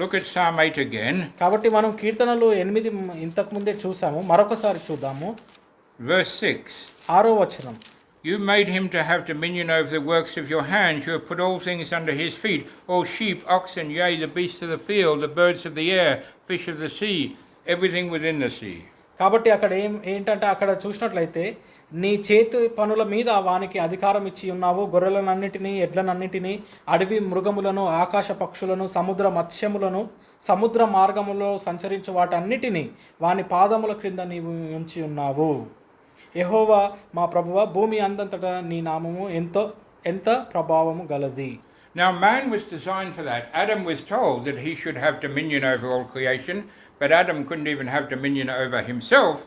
S1: look at Psalm 8 again.
S2: కాబట్టి మనం కీర్తనలు 8 ఇంతకు ముందే చూసాము, మరొకసారి చూద్దాము.
S1: Verse 6.
S2: 6వ వచనం.
S1: You made him to have dominion over the works of your hands. You have put all things under his feet, all sheep, oxen, yea, the beasts of the field, the birds of the air, fish of the sea, everything within the sea.
S2: కాబట్టి అక్కడ ఏంటంటే అక్కడ చూసినట్లయితే నీ చేతి పనుల మీద వానికి అధికారం ఇచ్చి ఉన్నావు. గొర్రెలనన్నిటినీ, ఎడ్లనన్నిటినీ, అడవి మృగములను, ఆకాశ పక్షులను, సముద్ర మత్స్యములను, సముద్ర మార్గములో సంచరించు వాటన్నిటినీ వాని పాదముల క్రింద నీవు ఉంచి ఉన్నావు. యెహోవా మా ప్రభువా, భూమి అందంతటా నీ నామము ఎంత ప్రభావము గలది.
S1: Now man was designed for that. Adam was told that he should have dominion over all creation, but Adam couldn't even have dominion over himself,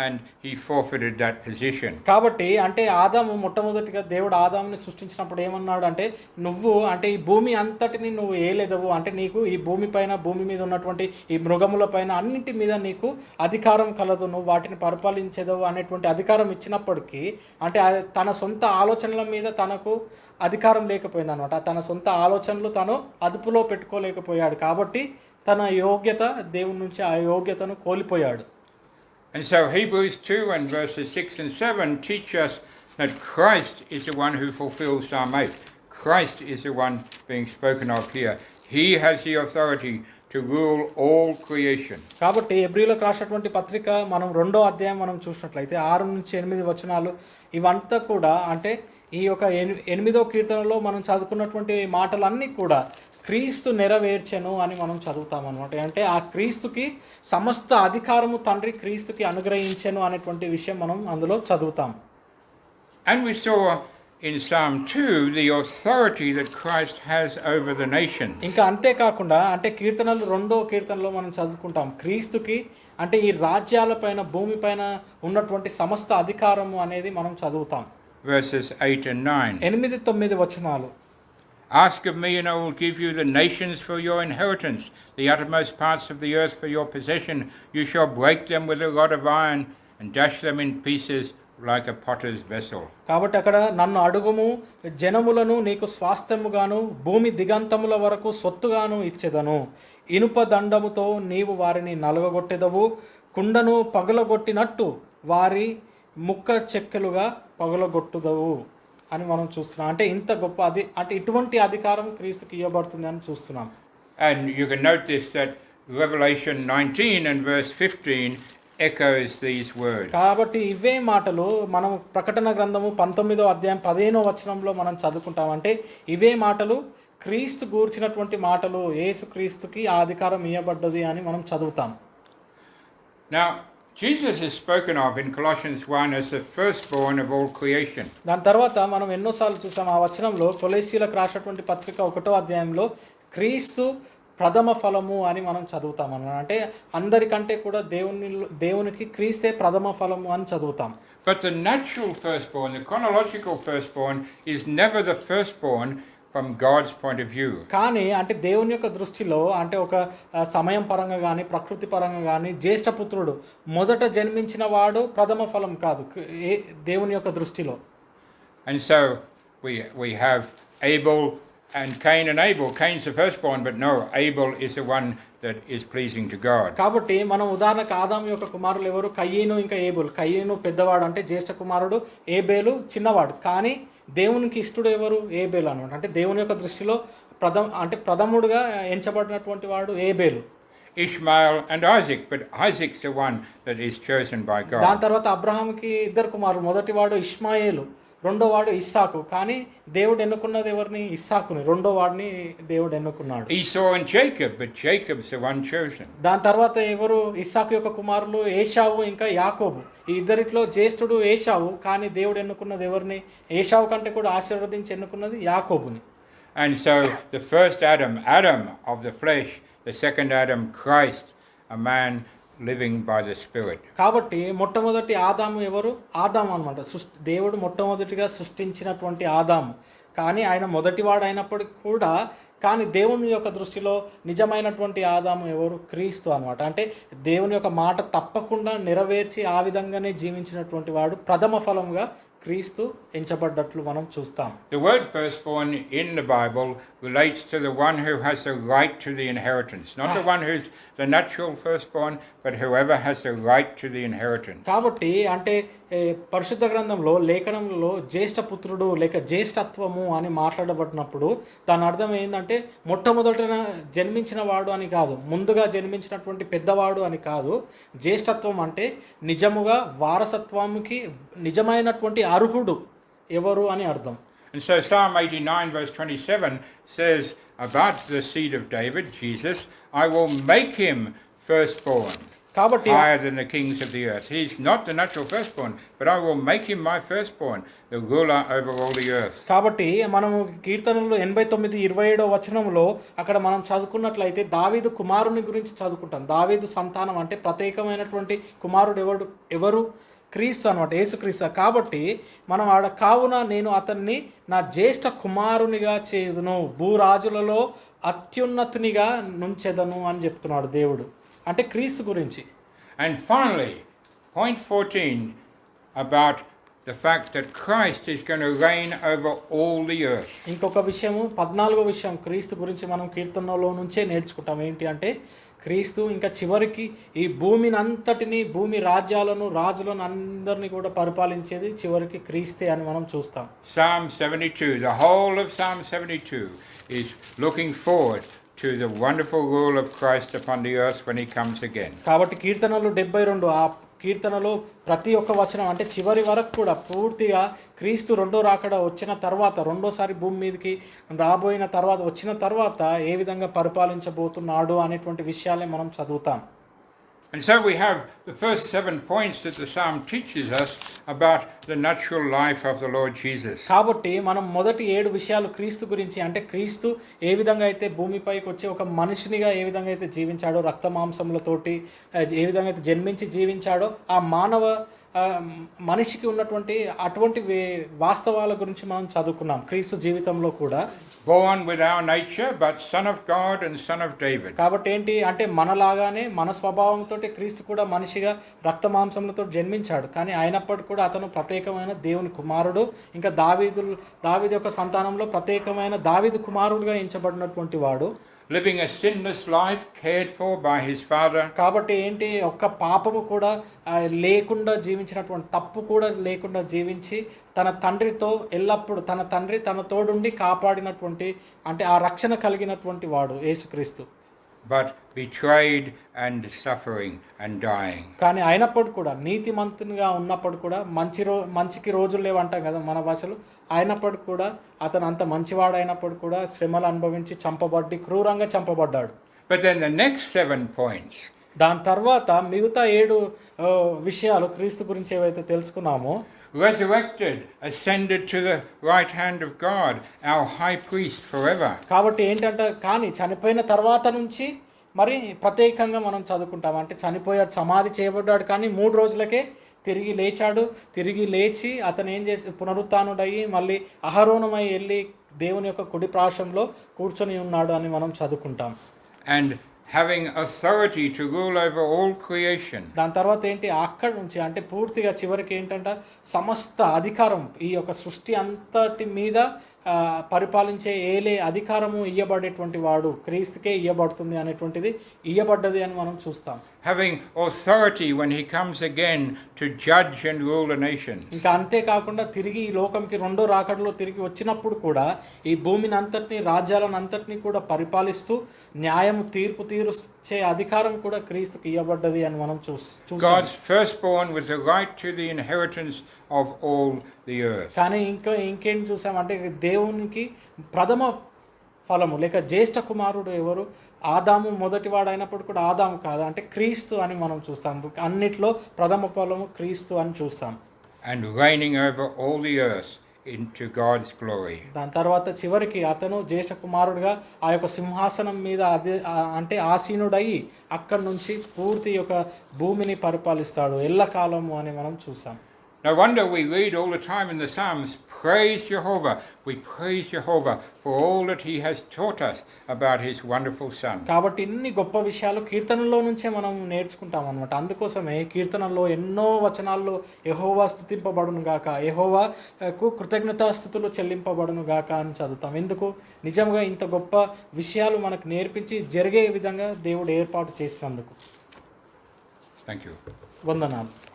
S1: and he forfeited that position.
S2: కాబట్టి అంటే ఆదాము మొట్టమొదటిగా దేవుడు ఆదాముని సృష్టించినప్పుడు ఏమన్నాడు అంటే, నువ్వు అంటే ఈ భూమి అంతటిని నువ్వు ఏలేదవు, అంటే నీకు ఈ భూమి పైన, భూమి మీద ఉన్నటువంటి ఈ మృగముల పైన అన్నింటి మీద నీకు అధికారం కలదు, నువ్వు వాటిని పరిపాలించేదవు అనేటువంటి అధికారం ఇచ్చినప్పటికీ అంటే తన సొంత ఆలోచనల మీద తనకు అధికారం లేకపోయింది అనమాట. తన సొంత ఆలోచనలు తను అదుపులో పెట్టుకోలేకపోయాడు. కాబట్టి తన యోగ్యత దేవుని నుంచి ఆ యోగ్యతను కోల్పోయాడు.
S1: And so Hebrews 2 and verses 6 and 7 teach us that Christ is the one who fulfills Psalm 8. Christ is the one being spoken of here. He has the authority to rule all creation.
S2: కాబట్టి హెబ్రీయులకు రాసినటువంటి పత్రిక మనం 2వ అధ్యాయం మనం చూసినట్లయితే 6 నుంచి 8 వచనాలు ఇవంతా కూడా అంటే ఈ యొక్క 8వ కీర్తనలో మనం చదువుకున్నటువంటి మాటలన్నీ కూడా క్రీస్తు నెరవేర్చెను అని మనం చదువుతాం అనమాట. అంటే ఆ క్రీస్తుకి సమస్త అధికారము తండ్రి క్రీస్తుకి అనుగ్రహించెను అనేటువంటి విషయం మనం అందులో చదువుతాం.
S1: And we saw in Psalm 2 the authority that Christ has over the nations.
S2: ఇంకా అంతేకాకుండా అంటే కీర్తనలు 2వ కీర్తనలో మనం చదువుకుంటాం క్రీస్తుకి అంటే ఈ రాజ్యాలపైన, భూమిపైన ఉన్నటువంటి సమస్త అధికారము అనేది మనం చదువుతాం.
S1: Verses 8 and 9.
S2: 8-9 వచనాలు.
S1: Ask of me, and I will give you the nations for your inheritance, the uttermost parts of the earth for your possession. You shall break them with a rod of iron and dash them in pieces like a potter's vessel.
S2: కాబట్టి అక్కడ నన్ను అడుగుము, జనములను నీకు స్వాస్థ్యముగాను, భూమి దిగంతముల వరకు సొత్తుగాను ఇచ్చెదను. ఇనుప దండముతో నీవు వారిని నలగగొట్టెదవు, కుండను పగలగొట్టినట్టు వారి ముక్క చెక్కలుగా పగలగొట్టుదవు అని మనం చూస్తున్నాం. అంటే ఇంత గొప్ప అంటే ఇటువంటి అధికారం క్రీస్తుకి ఇవ్వబడుతుంది అని చూస్తున్నాం.
S1: And you can note this that Revelation 19 and verse 15 echoes these words.
S2: కాబట్టి ఇవే మాటలు మనం ప్రకటన గ్రంథము 19వ అధ్యాయం 15వ వచనంలో మనం చదువుకుంటాం. అంటే ఇవే మాటలు క్రీస్తు గూర్చినటువంటి మాటలు, యేసు క్రీస్తుకి ఆ అధికారం ఇవ్వబడ్డది అని మనం చదువుతాం.
S1: Now Jesus is spoken of in Colossians 1 as the firstborn of all creation.
S2: దాని తర్వాత మనం ఎన్నోసార్లు చూసాం ఆ వచనంలో కొలస్సీలకు రాసినటువంటి పత్రిక 1వ అధ్యాయంలో క్రీస్తు ప్రథమ ఫలము అని మనం చదువుతాం అన్నమాట. అంటే అందరికంటే కూడా దేవునికి క్రీస్తే ప్రథమ ఫలము అని చదువుతాం.
S1: But the natural firstborn, the chronological firstborn, is never the firstborn from God's point of view.
S2: కానీ అంటే దేవుని యొక్క దృష్టిలో అంటే ఒక సమయం పరంగా కానీ ప్రకృతి పరంగా కానీ జ్యేష్ఠపుత్రుడు మొదట జన్మించిన వాడు ప్రథమ ఫలం కాదు దేవుని యొక్క దృష్టిలో.
S1: And so we have Abel and Cain and Abel. Cain's the firstborn, but no, Abel is the one that is pleasing to God.
S2: కాబట్టి మనం ఉదాహరణకు ఆదాము యొక్క కుమారులు ఎవరు? కయ్యను ఇంకా ఏబేలు. కయ్యను పెద్దవాడు అంటే జ్యేష్ఠ కుమారుడు, ఏబేలు చిన్నవాడు. కానీ దేవునికి ఇష్టడు ఎవరు? ఏబేలు అనమాట. అంటే దేవుని యొక్క దృష్టిలో ప్రథముడుగా ఎంచబడినటువంటి వాడు Abel.
S1: Ishmael and Isaac, but Isaac's the one that is chosen by God.
S2: దాని తర్వాత అబ్రహాముకి 2 కుమారులు. మొదటివాడు ఇష్మాయేలు, రెండో వాడు ఇస్సాకు. కానీ దేవుడు ఎన్నుకున్నది ఎవరిని? ఇస్సాకుని. రెండో వాడిని దేవుడు ఎన్నుకున్నాడు.
S1: Esau and Jacob, but Jacob's the one chosen.
S2: దాని తర్వాత ఎవరు? ఇస్సాకు యొక్క కుమారులు ఏశావు ఇంకా యాకోబు. ఈ ఇద్దరిట్లో జ్యేష్ఠుడు ఏశావు, కానీ దేవుడు ఎన్నుకున్నది ఎవరిని? ఏశావు కంటే కూడా ఆశీర్వదించి ఎన్నుకున్నది యాకోబుని.
S1: And so the first Adam of the flesh, the second Adam, Christ, a man living by the Spirit.
S2: కాబట్టి మొట్టమొదటి ఆదాము ఎవరు? ఆదాము అన్నమాట. దేవుడు మొట్టమొదటిగా సృష్టించినటువంటి ఆదాము. కానీ ఆయన మొదటివాడు అయినప్పటికీ కూడా కానీ దేవుని యొక్క దృష్టిలో నిజమైనటువంటి ఆదాము ఎవరు? క్రీస్తు అన్నమాట. అంటే దేవుని యొక్క మాట తప్పకుండా నెరవేర్చి ఆ విధంగానే జీవించినటువంటి వాడు ప్రథమ ఫలంగా క్రీస్తు ఎంచబడ్డట్లు మనం చూస్తాం.
S1: The word firstborn in the Bible relates to the one who has the right to the inheritance. Not the one who's the natural firstborn, but whoever has the right to the inheritance.
S2: కాబట్టి అంటే పరిశుద్ధ గ్రంథంలో లేఖనంలో జ్యేష్ఠ పుత్రుడు లేక జ్యేష్ఠత్వము అని మాట్లాడబడినప్పుడు దాని అర్థం ఏంటంటే మొట్టమొదట జన్మించిన వాడు అని కాదు, ముందుగా జన్మించినటువంటి పెద్దవాడు అని కాదు. జ్యేష్ఠత్వం అంటే నిజముగా వారసత్వానికి నిజమైనటువంటి అర్హుడు ఎవరు అని అర్థం.
S1: And so Psalm 89 verse 27 says about the seed of David, Jesus, I will make him firstborn,
S2: కాబట్టి
S1: higher than the kings of the earth. He's not the natural firstborn, but I will make him my firstborn, the ruler over all the earth.
S2: కాబట్టి మనము కీర్తనలు 89:27 వచనంలో అక్కడ మనం చదువుకున్నట్లయితే దావీదు కుమారుని గురించి చదువుకుంటాం. దావీదు సంతానం అంటే ప్రత్యేకమైనటువంటి కుమారుడు ఎవరు? క్రీస్తు అనమాట, యేసుక్రీస్తు. కాబట్టి మనం ఆడ కావున నేను అతన్ని నా జ్యేష్ఠ కుమారునిగా చేయుదును, భూరాజులలో అత్యున్నతునిగా నుంచెదను అని చెప్తున్నాడు దేవుడు, అంటే క్రీస్తు గురించి.
S1: And finally, point 14 about the fact that Christ is going to reign over all the earth.
S2: ఇంకొక విషయము 14వ విషయం క్రీస్తు గురించి మనం కీర్తనలో నుంచే నేర్చుకుంటాం. ఏంటి అంటే క్రీస్తు ఇంకా చివరికి ఈ భూమిని అంతటిని, భూమి రాజ్యాలను, రాజులను అందరినీ కూడా పరిపాలించేది చివరికి క్రీస్తే అని మనం చూస్తాం.
S1: Psalm 72, the whole of Psalm 72 is looking forward to the wonderful rule of Christ upon the earth when he comes again.
S2: కాబట్టి కీర్తనలు 72 ఆ కీర్తనలో ప్రతి ఒక్క వచనం అంటే చివరి వరకు కూడా పూర్తిగా క్రీస్తు రెండో రాకడ వచ్చిన తర్వాత, రెండోసారి భూమి మీదకి రాబోయిన తర్వాత, వచ్చిన తర్వాత ఏ విధంగా పరిపాలించబోతున్నాడు అనేటువంటి విషయాలే మనం చదువుతాం.
S1: And so we have the first 7 points that the psalm teaches us about the natural life of the Lord Jesus.
S2: కాబట్టి మనం మొదటి 7 విషయాలు క్రీస్తు గురించి, అంటే క్రీస్తు ఏ విధంగా అయితే భూమిపైకి వచ్చి ఒక మనిషినిగా ఏ విధంగా అయితే జీవించాడో, రక్త మాంసములతోటి ఏ విధంగా అయితే జన్మించి జీవించాడో, ఆ మానవ మనిషికి ఉన్నటువంటి అటువంటి వాస్తవాల గురించి మనం చదువుకున్నాం క్రీస్తు జీవితంలో కూడా.
S1: Born with our nature, but son of God and son of David.
S2: కాబట్టి ఏంటి అంటే మనలాగానే మన స్వభావంతో క్రీస్తు కూడా మనిషిగా రక్త మాంసములతో జన్మించాడు, కానీ అయినప్పటికీ కూడా అతను ప్రత్యేకమైన దేవుని కుమారుడు. ఇంకా దావీదు యొక్క సంతానంలో ప్రత్యేకమైన దావీదు కుమారుడుగా ఎంచబడినటువంటి వాడు.
S1: Living a sinless life cared for by his father.
S2: కాబట్టి ఏంటి ఒక్క పాపము కూడా లేకుండా జీవించినటువంటి, తప్పు కూడా లేకుండా జీవించి తన తండ్రితో ఎల్లప్పుడూ తన తండ్రి తన తోడుండి కాపాడినటువంటి, అంటే ఆ రక్షణ కలిగినటువంటి వాడు యేసుక్రీస్తు.
S1: But betrayed and suffering and dying.
S2: కానీ అయినప్పటికీ కూడా నీతిమంతునిగా ఉన్నప్పుడు కూడా మంచికి రోజులు లేవంటాం కదా మన భాషలో. అయినప్పటికీ కూడా అతను అంత మంచివాడైనప్పుడు కూడా శ్రమలు అనుభవించి క్రూరంగా చంపబడ్డాడు.
S1: But then the next 7 points.
S2: దాని తర్వాత మిగతా 7 విషయాలు క్రీస్తు గురించి ఏవైతే తెలుసుకున్నామో,
S1: resurrected, ascended to the right hand of God, our high priest forever.
S2: కాబట్టి ఏంటంటే కానీ చనిపోయిన తర్వాత నుంచి మరి ప్రత్యేకంగా మనం చదువుకుంటాం. అంటే చనిపోయాడు, సమాధి చేయబడ్డాడు, కానీ 3 రోజులకే తిరిగి లేచాడు. తిరిగి లేచి అతను ఏం చేసి పునరుత్థానుడయ్యి మళ్ళీ అహరోనమై వెళ్ళి దేవుని యొక్క కుడి ప్రాశంలో కూర్చొని ఉన్నాడు అని మనం చదువుకుంటాం.
S1: And having authority to rule over all creation.
S2: దాని తర్వాత ఏంటి అక్కడి నుంచి అంటే పూర్తిగా చివరికి ఏంటంటే సమస్త అధికారం ఈ యొక్క సృష్టి అంతటి మీద పరిపాలించే అధికారము ఇయ్యబడేటువంటి వాడు క్రీస్తుకే ఇయ్యబడుతుంది అనేటువంటిది ఇయ్యబడ్డది అని మనం చూస్తాం.
S1: Having authority when he comes again to judge and rule the nation.
S2: ఇంకా అంతేకాకుండా తిరిగి ఈ లోకంకి రెండో రాకడలో తిరిగి వచ్చినప్పుడు కూడా ఈ భూమిని అంతటిని, రాజ్యాలను అంతటిని కూడా పరిపాలిస్తూ తీర్పు తీర్చే అధికారం కూడా క్రీస్తుకి ఇవ్వబడ్డది అని మనం చూస్తాం.
S1: God's firstborn was the right to the inheritance of all the earth.
S2: కానీ ఇంకేం చూసామంటే దేవునికి ప్రథమ ఫలము లేక జ్యేష్ఠ కుమారుడు ఎవరు? ఆదాము మొదటివాడు అయినప్పుడు కూడా ఆదాము కాదు, అంటే క్రీస్తు అని మనం చూస్తాం. అన్నిట్లో ప్రథమ ఫలము క్రీస్తు అని చూస్తాం.
S1: And reigning over all the earth into God's glory.
S2: దాని తర్వాత చివరికి అతను జ్యేష్ఠ కుమారుడుగా ఆ యొక్క సింహాసనం మీద అంటే ఆసీనుడయి అక్కడి నుంచి పూర్తి యొక్క భూమిని పరిపాలిస్తాడు ఎల్లకాలము అని మనం చూసాం.
S1: No wonder we read all the time in the Psalms, praise Jehovah. We praise Jehovah for all that He has taught us about His wonderful Son.
S2: కాబట్టి ఇన్ని గొప్ప విషయాలు కీర్తనలో నుంచే మనం నేర్చుకుంటాం అనమాట. అందుకోసమే కీర్తనలో ఎన్నో వచనాల్లో యెహోవా స్తుతింపబడును గాక, యెహోవాకు కృతజ్ఞతాస్తుతులు చెల్లింపబడును గాక అని చదువుతాం. ఎందుకు? నిజంగా ఇంత గొప్ప విషయాలు మనకు నేర్పించి జరిగే విధంగా దేవుడు ఏర్పాటు చేసినందుకు.
S1: Thank you.
S2: వందనాలు.